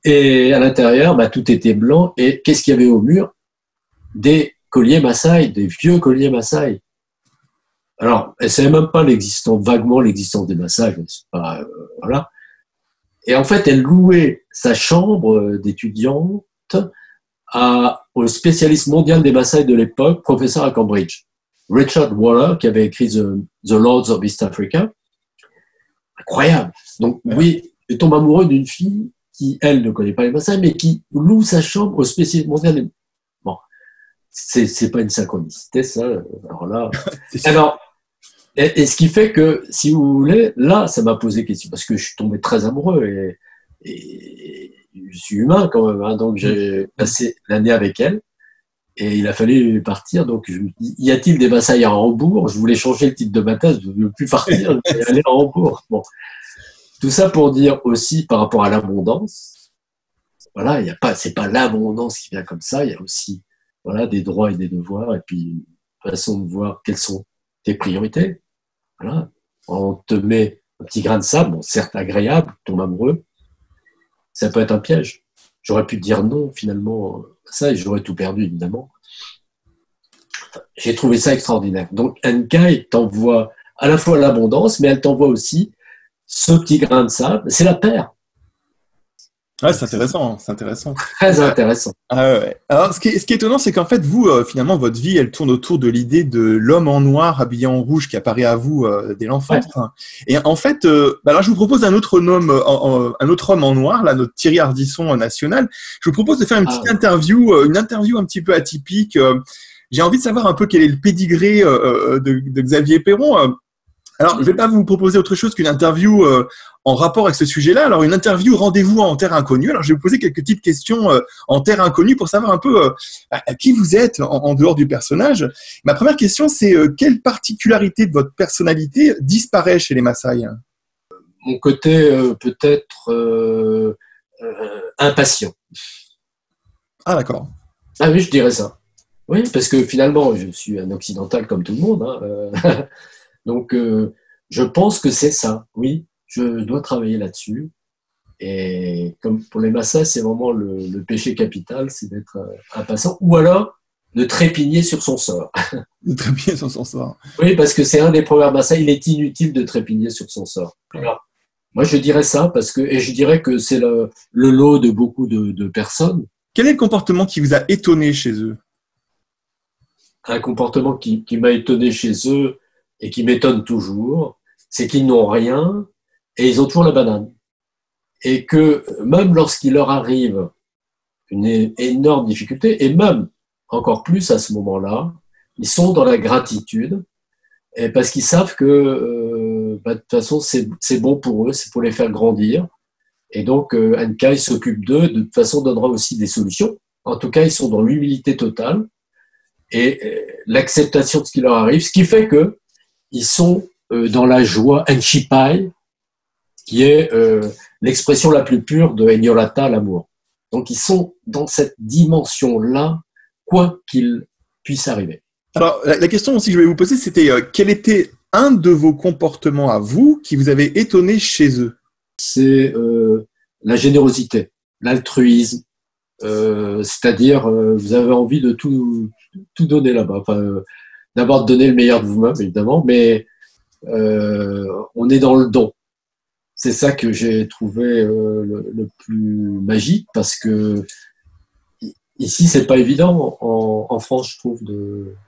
Et à l'intérieur, bah, tout était blanc. Et qu'est-ce qu'il y avait au mur? Des colliers Maasai, des vieux colliers Maasai. Alors, elle ne savait même pas vaguement l'existence des Maasai. Pas, voilà. Et en fait, elle louait sa chambre d'étudiante au spécialiste mondial des Maasai de l'époque, professeur à Cambridge, Richard Waller, qui avait écrit The Lords of East Africa. Incroyable. Donc, oui, je tombe amoureux d'une fille qui, elle, ne connaît pas les Maasai, mais qui loue sa chambre au spécialiste mondial. Bon, c'est pas une synchronicité, ça. Alors là, alors, et ce qui fait que, si vous voulez, là, ça m'a posé question, parce que je suis tombé très amoureux et je suis humain quand même, hein, donc j'ai passé l'année avec elle et il a fallu partir. Donc, je me dis, y a-t-il des Maasai à Hambourg? Je voulais changer le titre de ma thèse, je ne veux plus partir, je voulais aller à Hambourg. Bon. Tout ça pour dire aussi par rapport à l'abondance, voilà, c'est pas l'abondance qui vient comme ça, il y a aussi, voilà, des droits et des devoirs, et puis une façon de voir quelles sont tes priorités. Voilà. On te met un petit grain de sable, bon, certes agréable, ton amoureux, ça peut être un piège. J'aurais pu dire non, finalement, ça, et j'aurais tout perdu, évidemment. J'ai trouvé ça extraordinaire. Donc, Nkai t'envoie à la fois l'abondance, mais elle t'envoie aussi ce petit grain de sable. C'est la paire. Ouais, c'est intéressant, c'est intéressant. Très intéressant. Ah ouais. Alors, ce qui est étonnant, c'est qu'en fait, vous, finalement, votre vie, elle tourne autour de l'idée de l'homme en noir habillé en rouge qui apparaît à vous dès l'enfance. Ouais. Et en fait, alors je vous propose un autre homme en noir, là, notre Thierry Ardisson national. Je vous propose de faire une petite interview, une interview un petit peu atypique. J'ai envie de savoir un peu quel est le pédigré de Xavier Perron. Alors, je ne vais pas vous proposer autre chose qu'une interview en rapport avec ce sujet-là. Alors, une interview rendez-vous en terre inconnue. Alors, je vais vous poser quelques petites questions en terre inconnue pour savoir un peu qui vous êtes en dehors du personnage. Ma première question, c'est quelle particularité de votre personnalité disparaît chez les Maasai? Mon côté peut-être impatient. Ah, d'accord. Ah oui, je dirais ça. Oui, parce que finalement, je suis un occidental comme tout le monde. Hein, donc, je pense que c'est ça. Oui, je dois travailler là-dessus. Et comme pour les Maasai, c'est vraiment le péché capital, c'est d'être impatient. Ou alors, de trépigner sur son sort. De trépigner sur son sort. Oui, parce que c'est un des proverbes Maasai, il est inutile de trépigner sur son sort. Alors, moi, je dirais ça, et je dirais que c'est le lot de beaucoup de personnes. Quel est le comportement qui vous a étonné chez eux? Un comportement qui m'a étonné chez eux, et qui m'étonne toujours, c'est qu'ils n'ont rien et ils ont toujours la banane. Et que même lorsqu'il leur arrive une énorme difficulté, et même encore plus à ce moment-là, ils sont dans la gratitude, et parce qu'ils savent que de toute façon c'est bon pour eux, c'est pour les faire grandir. Et donc Nkai s'occupe d'eux, de toute façon donnera aussi des solutions. En tout cas, ils sont dans l'humilité totale et l'acceptation de ce qui leur arrive, ce qui fait que ils sont dans la joie Nshipai, qui est l'expression la plus pure de Enyolata, l'amour. Donc, ils sont dans cette dimension-là, quoi qu'il puisse arriver. Alors, la question aussi que je voulais vous poser, c'était quel était un de vos comportements à vous qui vous avait étonné chez eux? C'est la générosité, l'altruisme, c'est-à-dire vous avez envie de tout donner là-bas. Enfin, d'abord de donner le meilleur de vous-même, évidemment, mais on est dans le don. C'est ça que j'ai trouvé le plus magique, parce que ici, c'est pas évident, en France, je trouve,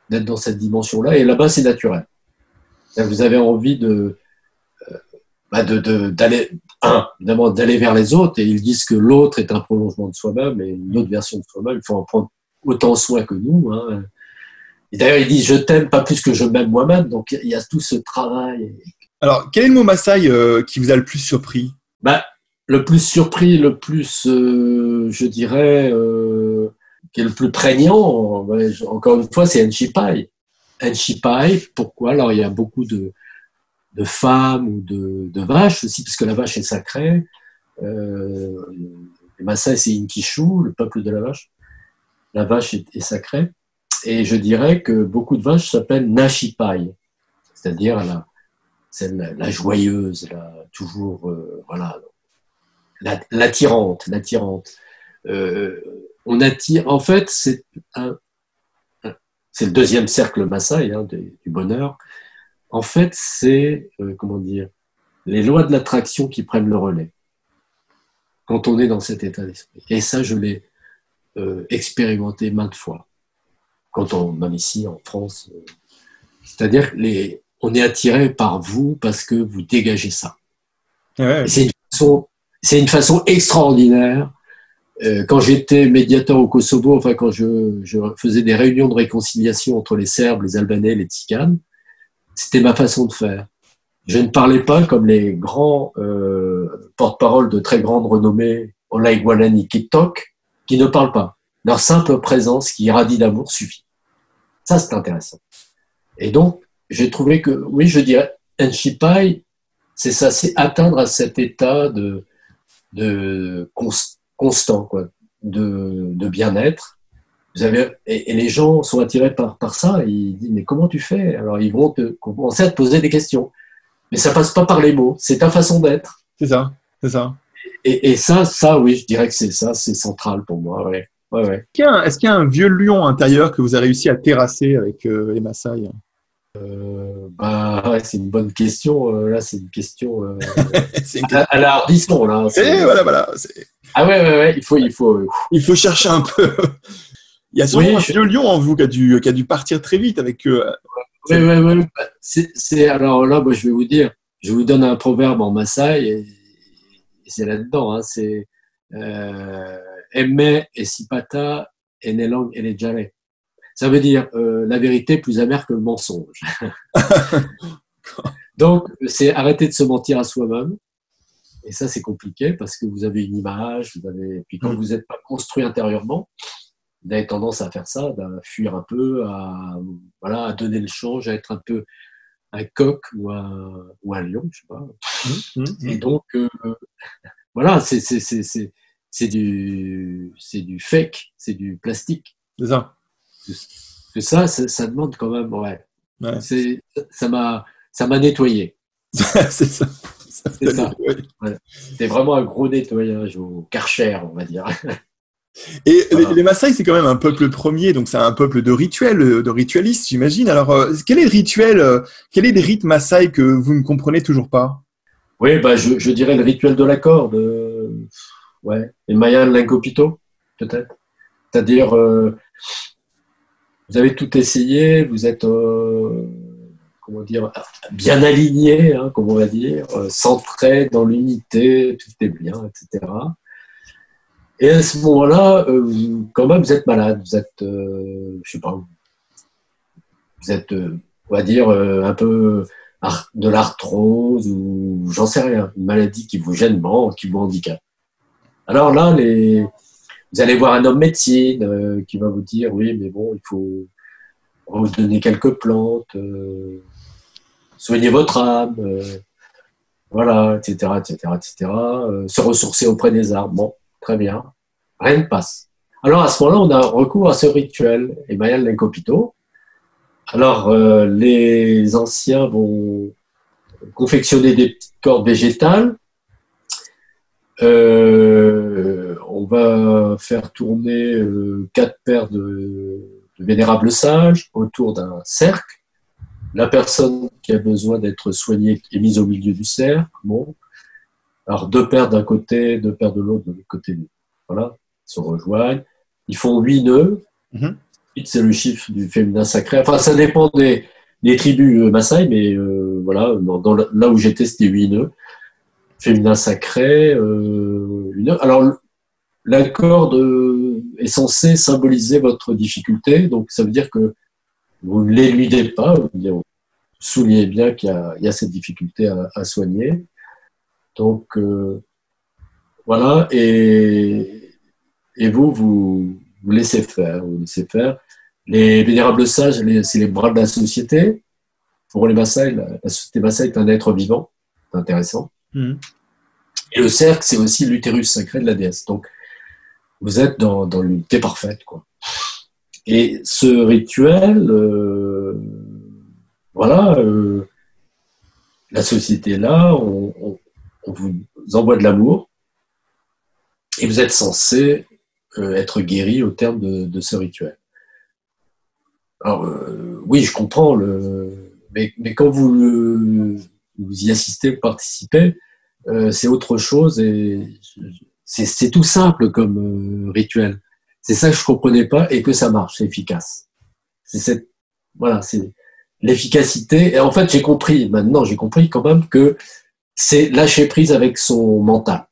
d'être dans cette dimension-là, et là-bas, c'est naturel. Vous avez envie d'aller évidemment, d'aller vers les autres, et ils disent que l'autre est un prolongement de soi-même, et une autre version de soi-même, il faut en prendre autant soin que nous. Hein. Et d'ailleurs, ils disent « je t'aime pas plus que je m'aime moi-même », donc il y a tout ce travail. Alors, quel est le mot Maasai qui vous a le plus surpris? Ben, le plus surpris, le plus, je dirais, qui est le plus prégnant, encore une fois, c'est Enchipai. Enchipai, pourquoi? Alors, il y a beaucoup de femmes ou de vaches aussi, parce que la vache est sacrée. Les Maasai, c'est Inkishu, le peuple de la vache. La vache est sacrée. Et je dirais que beaucoup de vaches s'appellent Nashipai, c'est-à-dire la joyeuse, toujours, voilà, l'attirante. On attire, en fait, c'est le deuxième cercle Maasai, hein, du bonheur. En fait, c'est, comment dire, les lois de l'attraction qui prennent le relais quand on est dans cet état d'esprit. Et ça, je l'ai expérimenté maintes fois, même ici en France. C'est-à-dire on est attiré par vous parce que vous dégagez ça. Ouais. C'est une façon extraordinaire. Quand j'étais médiateur au Kosovo, enfin quand je faisais des réunions de réconciliation entre les Serbes, les Albanais, les Tziganes, c'était ma façon de faire. Je ne parlais pas comme les grands porte-parole de très grande renommée, Olaiguanani Kitok, qui ne parlent pas. Leur simple présence qui irradie d'amour suffit. Ça, c'est intéressant. Et donc, j'ai trouvé que, oui, je dirais, Enchipai, c'est ça, c'est atteindre à cet état de constant, quoi, de bien-être. Et les gens sont attirés par ça, et ils disent, mais comment tu fais? Alors, ils vont commencer à te poser des questions. Mais ça passe pas par les mots, c'est ta façon d'être. C'est ça, c'est ça. Et ça, oui, je dirais que c'est ça, c'est central pour moi, ouais. Ouais. Est-ce qu'il y a un vieux lion intérieur que vous avez réussi à terrasser avec les Maasai? Ouais, c'est une bonne question. Là, c'est une question à la Ardisson, là. Voilà. Ah ouais, Il faut chercher un peu. Il y a sûrement un vieux lion en vous qui a dû partir très vite avec. Ouais. Alors là, moi, je vais vous dire, je vous donne un proverbe en Maasai et c'est là-dedans. Hein, c'est Emme et Sipata et Nelang et Lejare. Ça veut dire la vérité plus amère que le mensonge. Donc, c'est arrêter de se mentir à soi-même. Et ça, c'est compliqué parce que vous avez une image, puis quand vous n'êtes pas construit intérieurement, vous avez tendance à faire ça, à fuir un peu, à donner le change, à être un peu un coq ou un lion, je sais pas. Et donc, voilà, c'est du fake, c'est du plastique. C'est ça. Que ça demande quand même, ouais. Ça m'a nettoyé. C'est ça. C'est ça. Ouais. C'était vraiment un gros nettoyage au Karcher, on va dire. Et les Maasai, c'est quand même un peuple premier, donc c'est un peuple de rituels, de ritualistes, j'imagine. Alors, quel est le rituel, quel est les rites Maasai que vous ne comprenez toujours pas? Oui, je dirais le rituel de la corde. Ouais. Et Maya Linkopito, peut-être. C'est-à-dire, vous avez tout essayé, vous êtes, comment dire, bien aligné, hein, comme on va dire, centré dans l'unité, tout est bien, etc. Et à ce moment-là, quand même, vous êtes malade, vous êtes, je sais pas, vous êtes, on va dire, un peu de l'arthrose ou j'en sais rien, une maladie qui vous gêne, qui vous handicape. Alors là, vous allez voir un homme médecine qui va vous dire, oui, mais bon, on va vous donner quelques plantes, soigner votre âme, voilà, etc., se ressourcer auprès des arbres. Bon, très bien, rien ne passe. Alors à ce moment-là, on a recours à ce rituel, Emmanuel Linkopito. Alors les anciens vont confectionner des petites cordes végétales. On va faire tourner 4 paires de vénérables sages autour d'un cercle. La personne qui a besoin d'être soignée est mise au milieu du cercle. Bon. Alors 2 paires d'un côté, 2 paires de l'autre, de l'autre côté. Voilà, ils se rejoignent. Ils font 8 nœuds. 8, c'est le chiffre du féminin sacré. Enfin, ça dépend des tribus Maasai, mais voilà, là où j'étais, c'était 8 nœuds. féminin sacré. Alors, l'accord est censé symboliser votre difficulté, donc ça veut dire que vous ne l'éludez pas, vous soulignez bien qu'il y a cette difficulté à soigner. Donc, voilà, et vous laissez faire, Les vénérables sages, c'est les bras de la société. Pour les Maasai, la société Maasai est un être vivant, c'est intéressant. Et le cercle, c'est aussi l'utérus sacré de la déesse. Donc, vous êtes dans l'unité parfaite, quoi. Et ce rituel, voilà, la société là, on vous envoie de l'amour et vous êtes censé être guéri au terme de ce rituel. Alors, oui, je comprends, mais quand vous y assistez, vous participez, c'est autre chose et c'est tout simple comme rituel. C'est ça que je comprenais pas et que ça marche, c'est efficace. C'est l'efficacité. Et en fait, j'ai compris quand même que c'est lâcher prise avec son mental.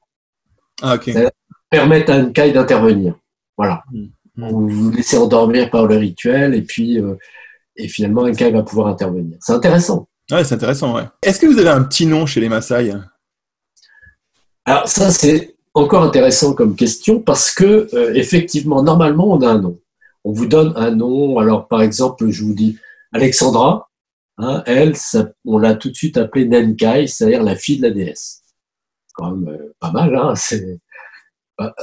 Ah, ok. Permettre à une caille d'intervenir. Voilà. Vous vous laissez endormir par le rituel et puis et finalement un caille va pouvoir intervenir. C'est intéressant. Ouais, c'est intéressant, ouais. Est-ce que vous avez un petit nom chez les Maasai? Alors ça, c'est encore intéressant comme question parce que effectivement, normalement, on a un nom. On vous donne un nom. Alors, par exemple, je vous dis Alexandra. Hein, elle, on l'a tout de suite appelée Nenkai, c'est-à-dire la fille de la déesse. Quand même pas mal. Hein,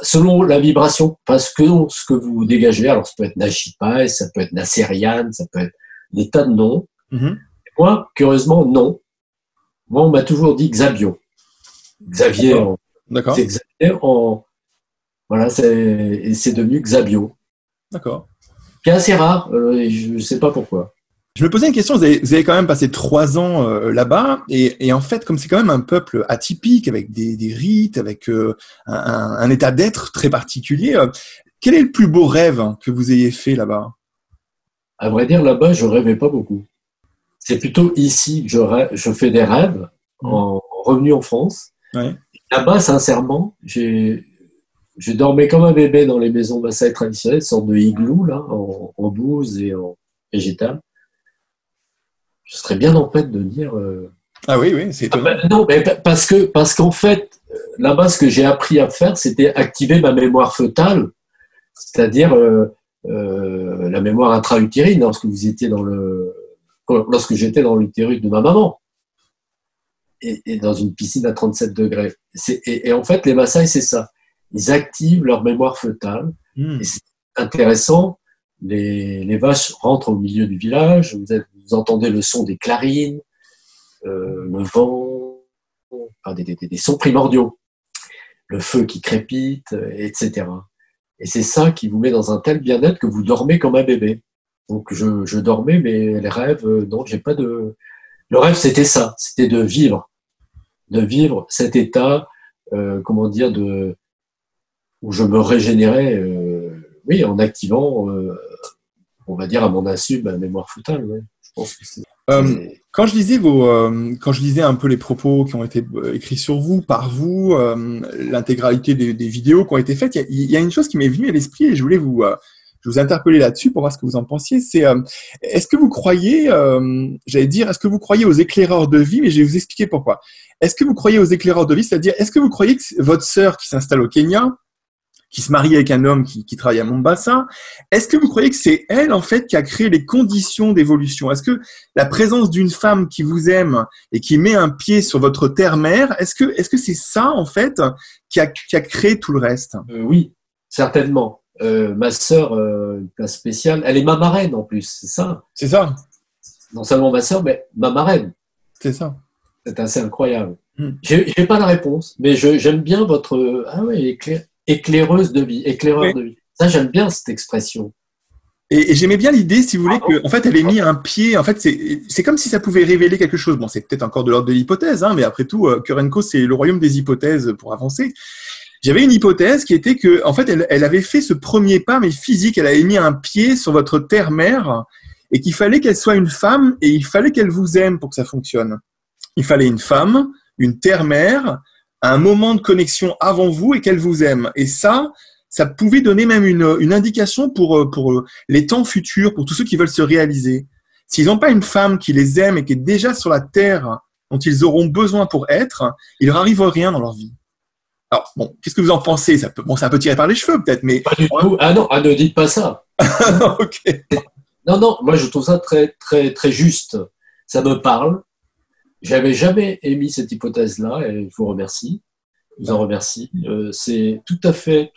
selon la vibration, parce que ce que vous dégagez. Alors, ça peut être Nashipai, ça peut être Nasserian, ça peut être des tas de noms. Moi, curieusement, non. Moi, on m'a toujours dit Xabio. Xavier. D'accord. C'est Xavier voilà, c'est devenu Xabio. D'accord. C'est assez rare, je ne sais pas pourquoi. Je me posais une question, vous avez quand même passé 3 ans là-bas, et en fait, comme c'est quand même un peuple atypique, avec des rites, avec un état d'être très particulier, quel est le plus beau rêve que vous ayez fait là-bas? À vrai dire, là-bas, je ne rêvais pas beaucoup. C'est plutôt ici que je fais des rêves, en revenu en France. Ouais. Là-bas, sincèrement, je dormais comme un bébé dans les maisons Maasai traditionnelles, une sorte de igloo, là, en bouse et en végétal. Je serais bien en fait de dire. Ah oui, c'est étonnant. Non, mais parce qu'en fait, là-bas, ce que j'ai appris à faire, c'était activer ma mémoire fœtale, c'est-à-dire la mémoire intra-utérine, lorsque j'étais dans l'utérus de ma maman. Et dans une piscine à 37 degrés. Et en fait, les Maasai, c'est ça. Ils activent leur mémoire fœtale. Et c'est intéressant. Les vaches rentrent au milieu du village. Vous entendez le son des clarines, le vent, enfin, des sons primordiaux. Le feu qui crépite, etc. Et c'est ça qui vous met dans un tel bien-être que vous dormez comme un bébé. Donc, je dormais, mais les rêves, non, j'ai pas de... Le rêve, c'était ça. C'était de vivre cet état, où je me régénérais, oui, en activant, on va dire à mon insu, ma mémoire fœtale. Ouais. Je pense que quand je lisais un peu les propos qui ont été écrits sur vous, par vous, l'intégralité des vidéos qui ont été faites, il y a une chose qui m'est venue à l'esprit et je voulais vous interpeller là-dessus pour voir ce que vous en pensiez. C'est est-ce que vous croyez, est-ce que vous croyez aux éclaireurs de vie? Mais je vais vous expliquer pourquoi. Est-ce que vous croyez aux éclaireurs de vie? C'est-à-dire, est-ce que vous croyez que votre sœur qui s'installe au Kenya, qui se marie avec un homme qui travaille à Mombasa, est-ce que vous croyez que c'est elle, en fait, qui a créé les conditions d'évolution? Est-ce que la présence d'une femme qui vous aime et qui met un pied sur votre terre-mère, est-ce que c'est ça, en fait, qui a créé tout le reste? Oui, certainement. Ma sœur, une place spéciale, elle est ma marraine en plus, c'est ça? C'est ça. Non seulement ma sœur, mais ma marraine. C'est ça. C'est assez incroyable. J'ai pas la réponse, mais j'aime bien votre... Ah oui, éclaireuse de vie, éclaireur de vie. Ça, j'aime bien cette expression. Et j'aimais bien l'idée, si vous voulez, qu'en fait, elle ait mis un pied. En fait, c'est comme si ça pouvait révéler quelque chose. Bon, c'est peut-être encore de l'ordre de l'hypothèse, hein, mais après tout, Kurenko, c'est le royaume des hypothèses pour avancer. J'avais une hypothèse qui était que, en fait, elle avait fait ce premier pas, mais physique. Elle avait mis un pied sur votre terre-mère et qu'il fallait qu'elle soit une femme et il fallait qu'elle vous aime pour que ça fonctionne. Il fallait une femme, une terre-mère, un moment de connexion avant vous et qu'elle vous aime. Et ça pouvait donner même une indication pour les temps futurs, pour tous ceux qui veulent se réaliser. S'ils n'ont pas une femme qui les aime et qui est déjà sur la terre dont ils auront besoin pour être, il leur arrive rien dans leur vie. Alors, bon, qu'est-ce que vous en pensez? C'est un peu tiré par les cheveux, peut-être, mais… Pas du tout. Ah non, ne dites pas ça. Ok. Non, moi je trouve ça très, très, très juste. Ça me parle. J'avais jamais émis cette hypothèse-là et je vous remercie. Je vous en remercie. C'est tout à fait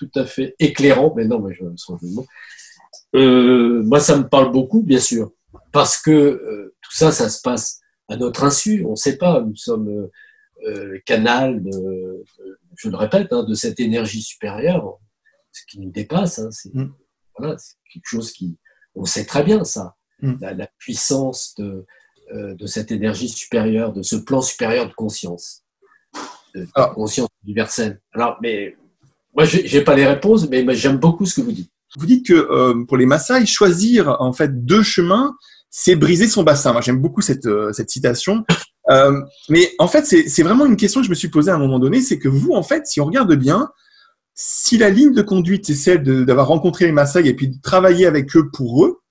éclairant. Mais non, mais je sens le mot. Moi, ça me parle beaucoup, bien sûr, parce que tout ça, ça se passe à notre insu. On ne sait pas. Nous sommes canal, je le répète, de cette énergie supérieure, ce qui nous dépasse. Voilà, c'est quelque chose qui, on sait très bien ça, la puissance de cette énergie supérieure, de ce plan supérieur de conscience, de conscience universelle. Alors, mais moi, j'ai pas les réponses, mais j'aime beaucoup ce que vous dites. Vous dites que pour les Maasai, choisir en fait deux chemins, c'est briser son bassin. Moi, j'aime beaucoup cette citation. Mais en fait, c'est vraiment une question que je me suis posée à un moment donné, c'est que vous, en fait, si on regarde bien, si la ligne de conduite c'est celle d'avoir rencontré les Maasai et puis de travailler avec eux pour eux,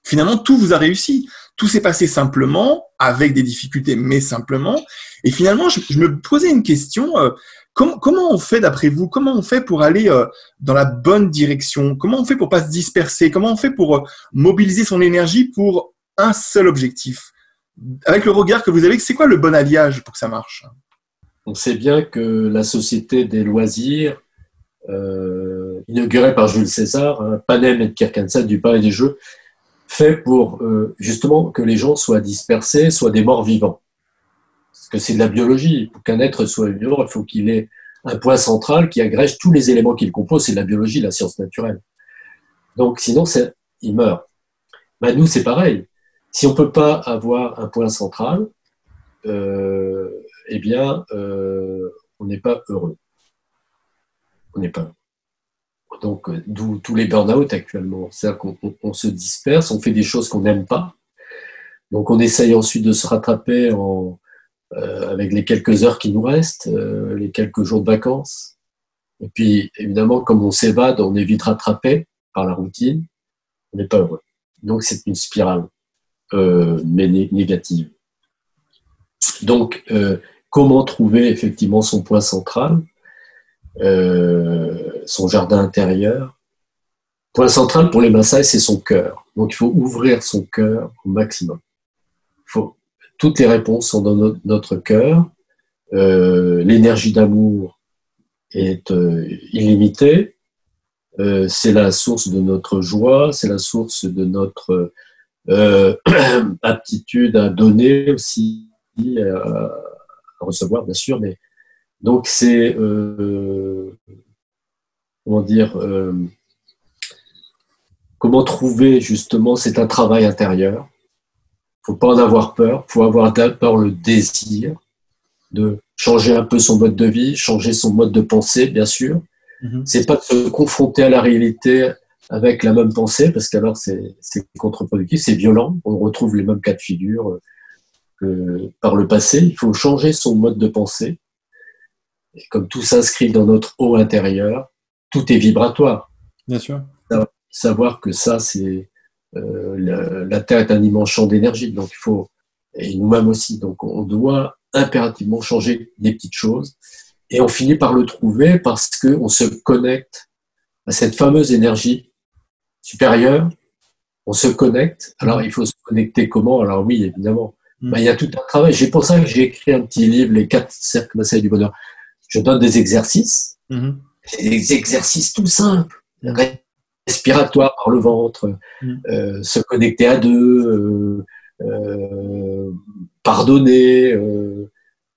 finalement, tout vous a réussi. Tout s'est passé simplement, avec des difficultés, mais simplement. Et finalement, je me posais une question. Comment on fait, d'après vous, comment on fait pour aller dans la bonne direction? Comment on fait pour pas se disperser? Comment on fait pour mobiliser son énergie pour un seul objectif? Avec le regard que vous avez, c'est quoi le bon alliage pour que ça marche? On sait bien que la société des loisirs, inaugurée par Jules César, Panem et Circenses du Palais des Jeux, fait pour justement que les gens soient dispersés, soient des morts vivants. Parce que c'est de la biologie. Pour qu'un être soit vivant, il faut qu'il ait un point central qui agrège tous les éléments qui le composent. C'est de la biologie, la science naturelle. Donc sinon, il meurt. Ben, nous, c'est pareil. Si on ne peut pas avoir un point central, eh bien, on n'est pas heureux. On n'est pas heureux. Donc, d'où tous les burn-out actuellement. C'est-à-dire qu'on se disperse, on fait des choses qu'on n'aime pas. Donc, on essaye ensuite de se rattraper avec les quelques heures qui nous restent, les quelques jours de vacances. Et puis, évidemment, comme on s'évade, on est vite rattrapé par la routine. On n'est pas heureux. Donc, c'est une spirale, mais négative. Donc, comment trouver effectivement son point central, son jardin intérieur? Point central pour les Maasai, c'est son cœur. Donc, il faut ouvrir son cœur au maximum. Toutes les réponses sont dans notre cœur. L'énergie d'amour est illimitée. C'est la source de notre joie, c'est la source de notre aptitude à donner aussi, à recevoir bien sûr. Mais donc c'est comment trouver justement, c'est un travail intérieur. Il ne faut pas en avoir peur, il faut avoir d'abord le désir de changer un peu son mode de vie, changer son mode de pensée, bien sûr. C'est pas de se confronter à la réalité avec la même pensée, parce qu'alors c'est contre-productif, c'est violent, on retrouve les mêmes cas de figure que par le passé. Il faut changer son mode de pensée. Et comme tout s'inscrit dans notre haut intérieur, tout est vibratoire. Bien sûr. Savoir que ça, c'est la Terre est un immense champ d'énergie, donc il faut, et nous-mêmes aussi, donc on doit impérativement changer des petites choses, et on finit par le trouver parce qu'on se connecte à cette fameuse énergie supérieure, on se connecte. Alors il faut se connecter comment? Alors oui, évidemment, il y a tout un travail. C'est pour ça que j'ai écrit un petit livre, Les 4 cercles Maasai du bonheur. Je donne des exercices, des exercices tout simples, respiratoire par le ventre, se connecter à deux, pardonner.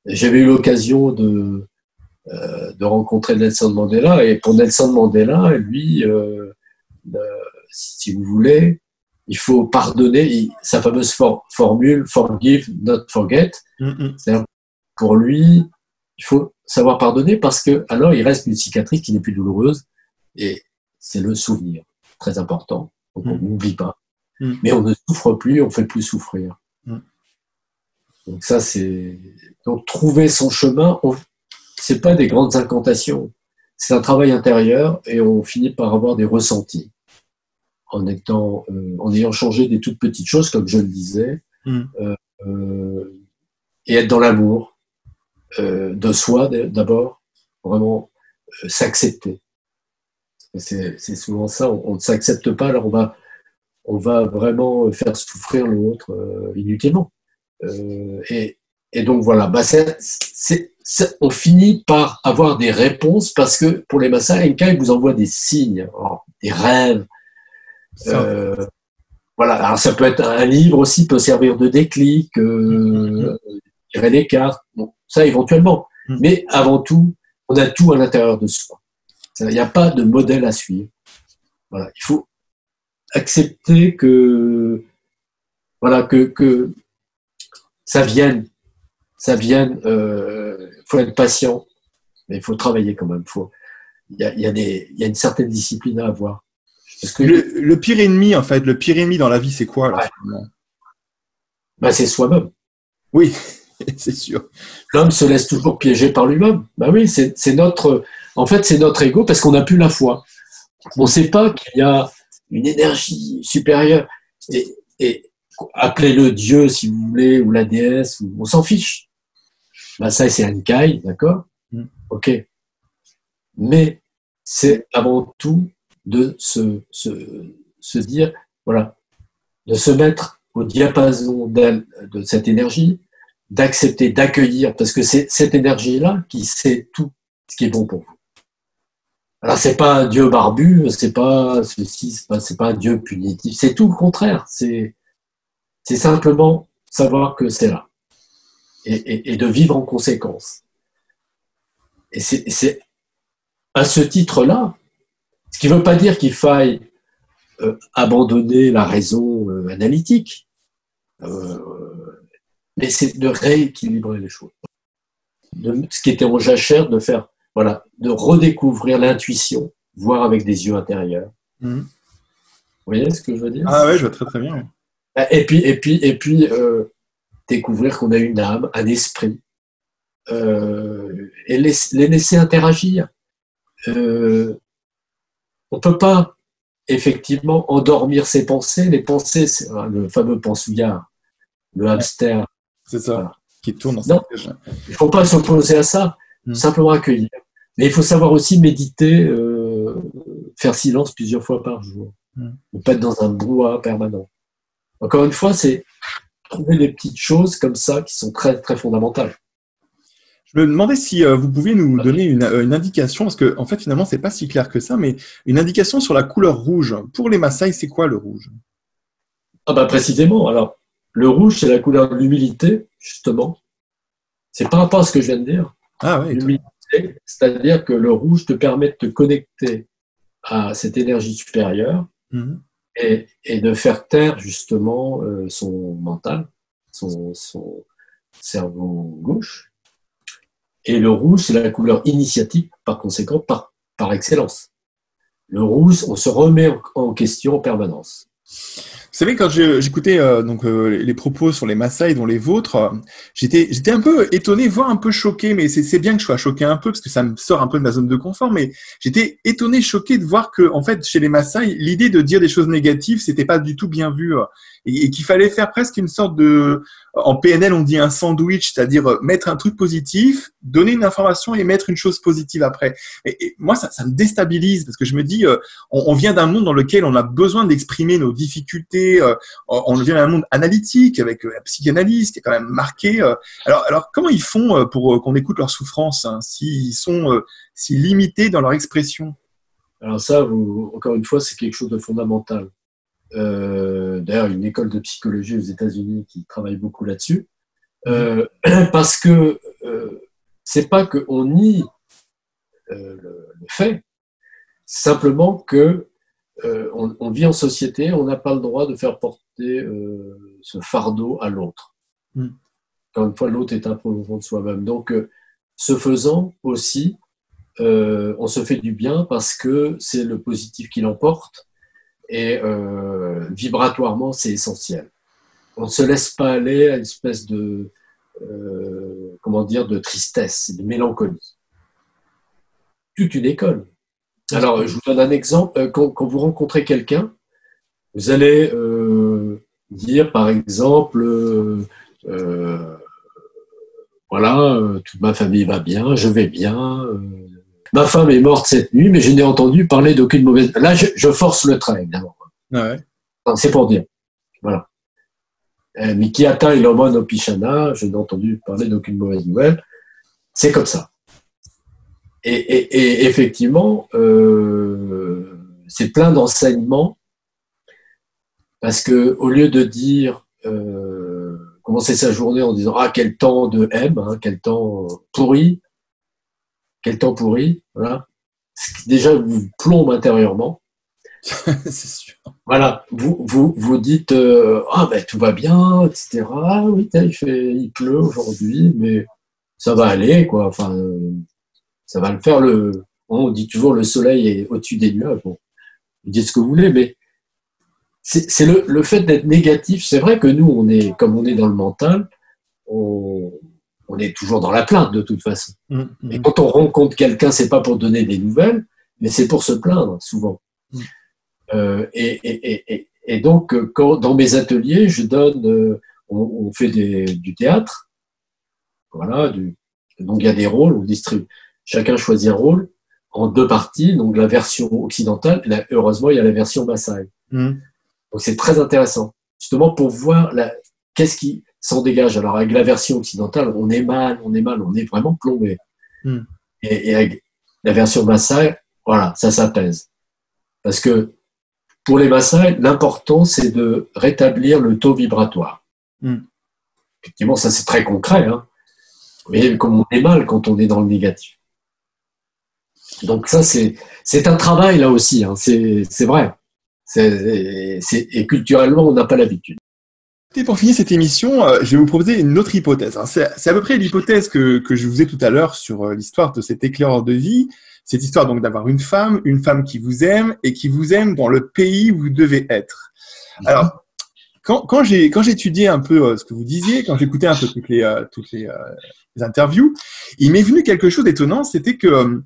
J'avais eu l'occasion de rencontrer Nelson Mandela, et pour Nelson Mandela, lui, si vous voulez, il faut pardonner. Sa fameuse formule « forgive, not forget », c'est-à-dire pour lui, il faut savoir pardonner parce que alors il reste une cicatrice qui n'est plus douloureuse, et c'est le souvenir, très important. Donc on n'oublie pas. Mais on ne souffre plus, on ne fait plus souffrir. Donc ça, c'est… Donc trouver son chemin, c'est pas des grandes incantations. C'est un travail intérieur et on finit par avoir des ressentis en ayant changé des toutes petites choses, comme je le disais, et être dans l'amour de soi d'abord, vraiment s'accepter. C'est souvent ça, on ne s'accepte pas, alors on va vraiment faire souffrir l'autre inutilement. Et donc voilà, on finit par avoir des réponses parce que pour les Maasai Enka, ils vous envoient des signes, des rêves. Voilà, alors ça peut être un livre aussi, peut servir de déclic, tirer les cartes, bon, ça éventuellement. Mais avant tout, on a tout à l'intérieur de soi. Il n'y a pas de modèle à suivre. Voilà, il faut accepter que ça vienne. Faut être patient, mais il faut travailler quand même. Il y a une certaine discipline à avoir. Parce que le pire ennemi, en fait, le pire ennemi dans la vie, c'est quoi là, c'est soi-même. Oui, c'est sûr. L'homme se laisse toujours piéger par lui-même. Oui, c'est notre ego parce qu'on n'a plus la foi. On ne sait pas qu'il y a une énergie supérieure. Et appelez-le Dieu si vous voulez, ou la déesse, on s'en fiche. Ça, c'est Enkai, d'accord ? Ok. Mais c'est avant tout de se dire, voilà, de se mettre au diapason de cette énergie, d'accepter, d'accueillir, parce que c'est cette énergie-là qui sait tout ce qui est bon pour vous. Alors, c'est pas un Dieu barbu, c'est pas un Dieu punitif, c'est tout le contraire. C'est simplement savoir que c'est là. Et de vivre en conséquence. Et c'est à ce titre-là, ce qui ne veut pas dire qu'il faille abandonner la raison analytique, mais c'est de rééquilibrer les choses. Ce qui était en jachère, de redécouvrir l'intuition, voir avec des yeux intérieurs. Vous voyez ce que je veux dire ? Ah ouais, je vois très très bien. Et puis découvrir qu'on a une âme, un esprit, et les laisser interagir. On ne peut pas effectivement endormir ses pensées. Les pensées, c'est le fameux pensouillard, le hamster. C'est ça, voilà. Qui tourne dans non, il ne faut pas s'opposer à ça, simplement accueillir. Mais il faut savoir aussi méditer, faire silence plusieurs fois par jour. Ne pas être dans un brouhaha permanent. Encore une fois, c'est trouver des petites choses comme ça qui sont très, très fondamentales. Je me demandais si vous pouviez nous donner une indication, parce que en fait, finalement, c'est pas si clair que ça, mais une indication sur la couleur rouge. Pour les Maasai, c'est quoi le rouge ? Précisément. Alors, le rouge, c'est la couleur de l'humilité, justement. C'est par rapport à ce que je viens de dire. Ah ouais. L'humilité, c'est-à-dire que le rouge te permet de te connecter à cette énergie supérieure et de faire taire, justement, son mental, son cerveau gauche. Et le rouge, c'est la couleur initiatique, par conséquent, par excellence. Le rouge, on se remet en question en permanence. Vous savez, quand j'écoutais les propos sur les Maasai, dont les vôtres, j'étais un peu étonné, voire un peu choqué, mais c'est bien que je sois choqué un peu, parce que ça me sort un peu de ma zone de confort, mais j'étais étonné, choqué de voir que, en fait, chez les Maasai, l'idée de dire des choses négatives, c'était pas du tout bien vu, et qu'il fallait faire presque une sorte de, en PNL, on dit un sandwich, c'est-à-dire mettre un truc positif, donner une information et mettre une chose positive après. Et moi, ça me déstabilise, parce que je me dis, on vient d'un monde dans lequel on a besoin d'exprimer nos difficultés, on vient d'un monde analytique, avec la psychanalyse qui est quand même marquée. Alors comment ils font pour qu'on écoute leurs souffrances, hein, s'ils sont si limités dans leur expression ? Alors ça, encore une fois, c'est quelque chose de fondamental. D'ailleurs, une école de psychologie aux États-Unis qui travaille beaucoup là-dessus, parce que c'est pas qu'on nie le fait, simplement que on vit en société, on n'a pas le droit de faire porter ce fardeau à l'autre. Encore une fois, l'autre est un prolongement de soi-même. Donc, ce faisant aussi, on se fait du bien parce que c'est le positif qui l'emporte. Et vibratoirement, c'est essentiel. On ne se laisse pas aller à une espèce de tristesse, de mélancolie. toute une école. Alors, je vous donne un exemple. Quand vous rencontrez quelqu'un, vous allez dire, par exemple, voilà, toute ma famille va bien, je vais bien. Ma femme est morte cette nuit, mais je n'ai entendu parler d'aucune mauvaise. Là, je force le trait, évidemment. Ouais. C'est pour dire. Voilà. Mikiata et Lomon Opishana, je n'ai entendu parler d'aucune mauvaise nouvelle. C'est comme ça. Et effectivement, c'est plein d'enseignements, parce que au lieu de dire commencer sa journée en disant ah quel temps de M, hein, quel temps pourri, voilà, déjà vous plombe intérieurement. C'est sûr. Voilà, vous dites ah ben tout va bien, etc. Ah oui, il pleut aujourd'hui, mais ça va aller, quoi. Enfin, ça va le faire. On dit toujours le soleil est au-dessus des nuages. Bon, vous dites ce que vous voulez, mais c'est le fait d'être négatif. C'est vrai que nous, comme on est dans le mental, on est toujours dans la plainte de toute façon. Et quand on rencontre quelqu'un, c'est pas pour donner des nouvelles, mais c'est pour se plaindre souvent. Et donc, dans mes ateliers, je donne, on fait du théâtre. Voilà, donc il y a des rôles, on distribue. Chacun choisit un rôle en 2 parties, donc la version occidentale, et heureusement, il y a la version Maasai. Donc c'est très intéressant, justement pour voir qu'est-ce qui s'en dégage. Alors avec la version occidentale, on est mal, on est vraiment plombé. Et avec la version Maasai, voilà, ça s'apaise. Parce que pour les Maasai, l'important, c'est de rétablir le taux vibratoire. Effectivement, ça c'est très concret, hein. Mais comme on est mal quand on est dans le négatif. Donc ça, c'est un travail là aussi, hein. C'est vrai. Et culturellement, on n'a pas l'habitude. Et pour finir cette émission, je vais vous proposer une autre hypothèse. C'est à peu près l'hypothèse que je vous ai tout à l'heure sur l'histoire de cet éclaireur de vie. Cette histoire donc d'avoir une femme qui vous aime et qui vous aime dans le pays où vous devez être. Alors, quand j'ai étudié un peu ce que vous disiez, quand j'écoutais un peu toutes les interviews, il m'est venu quelque chose d'étonnant, c'était que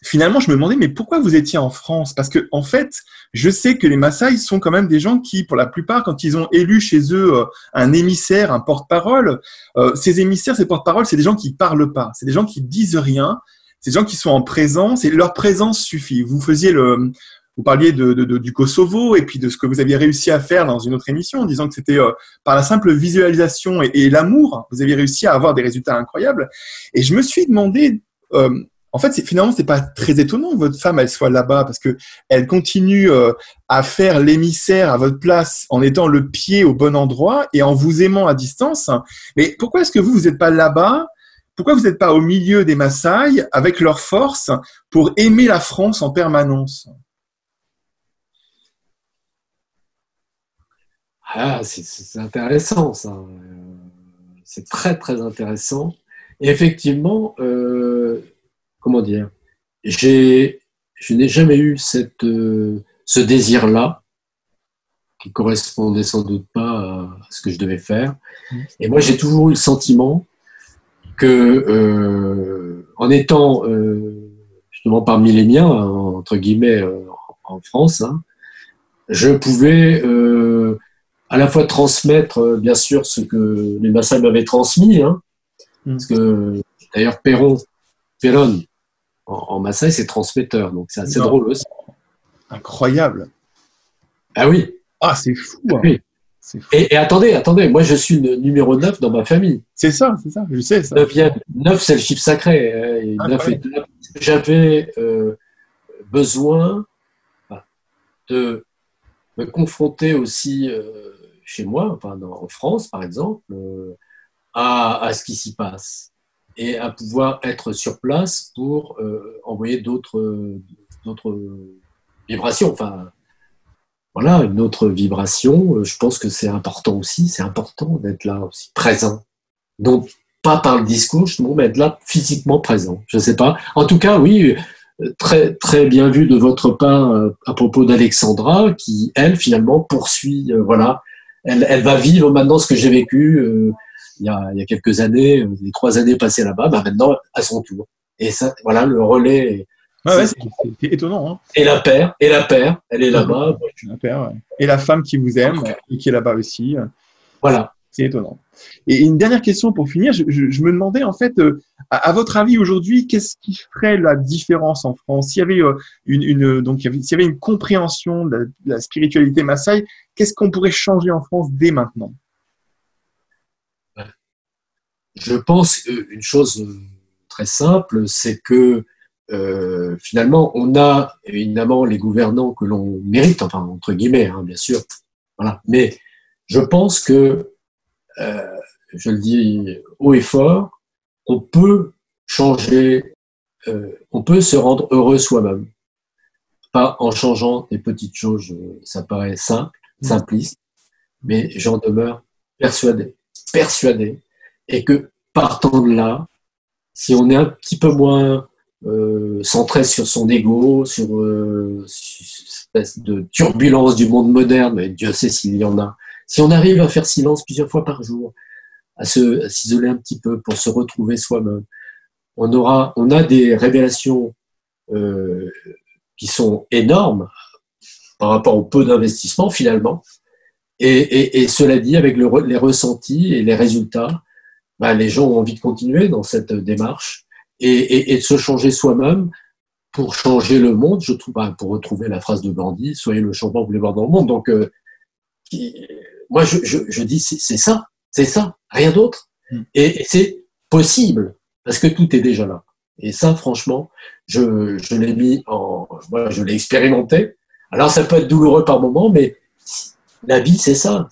finalement, je me demandais, mais pourquoi vous étiez en France? Parce que, en fait, je sais que les Maasai sont quand même des gens qui, pour la plupart, quand ils ont élu chez eux un émissaire, un porte-parole, ces émissaires, ces porte-paroles, c'est des gens qui parlent pas, c'est des gens qui disent rien, c'est des gens qui sont en présence et leur présence suffit. Vous parliez du Kosovo et puis de ce que vous aviez réussi à faire dans une autre émission en disant que c'était par la simple visualisation et l'amour, vous aviez réussi à avoir des résultats incroyables. Et je me suis demandé, en fait, finalement, c'est pas très étonnant que votre femme elle soit là-bas parce que elle continue à faire l'émissaire à votre place en étant le pied au bon endroit et en vous aimant à distance. Mais pourquoi est-ce que vous n'êtes pas là-bas? Pourquoi vous n'êtes pas au milieu des Maasai avec leur force pour aimer la France en permanence? Ah, c'est intéressant ça. C'est très très intéressant. Et effectivement, comment dire, je n'ai jamais eu ce désir-là, qui correspondait sans doute pas à ce que je devais faire. Et moi, j'ai toujours eu le sentiment que, en étant justement parmi les miens, entre guillemets, en France, hein, je pouvais à la fois transmettre, bien sûr, ce que les Maasai m'avaient transmis, hein, parce que d'ailleurs, Peron, en Maasai, c'est transmetteur, donc c'est assez drôle aussi. Incroyable. Ah oui. Ah, c'est fou. Hein. Oui. C'est fou. Et attendez, moi je suis le numéro 9 dans ma famille. C'est ça, je sais ça. 9, c'est le chiffre sacré. 9 et 9. J'avais besoin de me confronter aussi chez moi, enfin en France par exemple, à ce qui s'y passe et à pouvoir être sur place pour envoyer d'autres vibrations. Enfin, voilà, une autre vibration. Je pense que c'est important aussi. C'est important d'être là aussi, présent. Donc, pas par le discours, mais être là physiquement présent. Je ne sais pas. En tout cas, oui, très, très bien vu de votre part à propos d'Alexandra, qui, elle, finalement, poursuit, voilà. Elle va vivre maintenant ce que j'ai vécu il y a quelques années, les 3 années passées là-bas, maintenant, à son tour. Et ça, voilà, le relais Ouais, ouais, c'est étonnant. Hein. Et la paire, elle est là-bas. La paire, ouais. Et la femme qui vous aime et qui est là-bas aussi. Voilà. C'est étonnant. Et une dernière question pour finir. Je me demandais, en fait, à votre avis aujourd'hui, qu'est-ce qui ferait la différence en France? S'il y avait s'il y avait une compréhension de la spiritualité Maasai, qu'est-ce qu'on pourrait changer en France dès maintenant? Je pense une chose très simple, c'est que finalement, on a évidemment les gouvernants que l'on mérite, enfin entre guillemets, hein, bien sûr. Voilà. Mais je pense que, je le dis haut et fort, on peut changer, on peut se rendre heureux soi-même, pas en changeant des petites choses. Ça paraît simple, simpliste, mais j'en demeure persuadé, et que partant de là, si on est un petit peu moins centré sur son ego, sur cette espèce de turbulence du monde moderne, et Dieu sait s'il y en a, si on arrive à faire silence plusieurs fois par jour, à s'isoler un petit peu pour se retrouver soi-même, on a des révélations qui sont énormes par rapport au peu d'investissement finalement. Et cela dit, avec les ressentis et les résultats, bah, les gens ont envie de continuer dans cette démarche et de se changer soi-même pour changer le monde. Je trouve, bah, pour retrouver la phrase de Gandhi, soyez le changement que vous voulez voir dans le monde. Donc, moi, je dis, c'est ça, rien d'autre. Et c'est possible parce que tout est déjà là. Et ça, franchement, je l'ai voilà, je l'ai expérimenté. Alors, ça peut être douloureux par moment, mais la vie, c'est ça.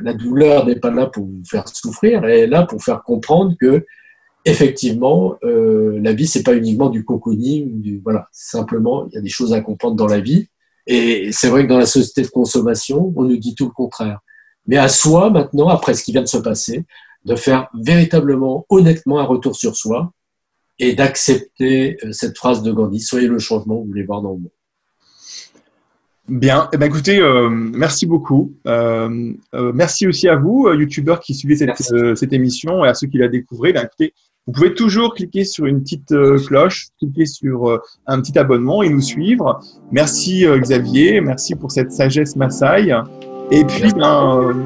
La douleur n'est pas là pour vous faire souffrir, elle est là pour faire comprendre que, effectivement, la vie, c'est pas uniquement du cocooning, voilà. Simplement, il y a des choses à comprendre dans la vie. Et c'est vrai que dans la société de consommation, on nous dit tout le contraire. Mais à soi, maintenant, après ce qui vient de se passer, de faire véritablement, honnêtement, un retour sur soi et d'accepter cette phrase de Gandhi, soyez le changement que vous voulez voir dans le monde. Bien, eh ben écoutez, merci beaucoup. Merci aussi à vous, youtubeurs qui suivez cette émission, et à ceux qui la découvrent. Ben, écoutez, vous pouvez toujours cliquer sur une petite cloche, cliquer sur un petit abonnement et nous suivre. Merci Xavier, merci pour cette sagesse Maasai. Et puis, ben,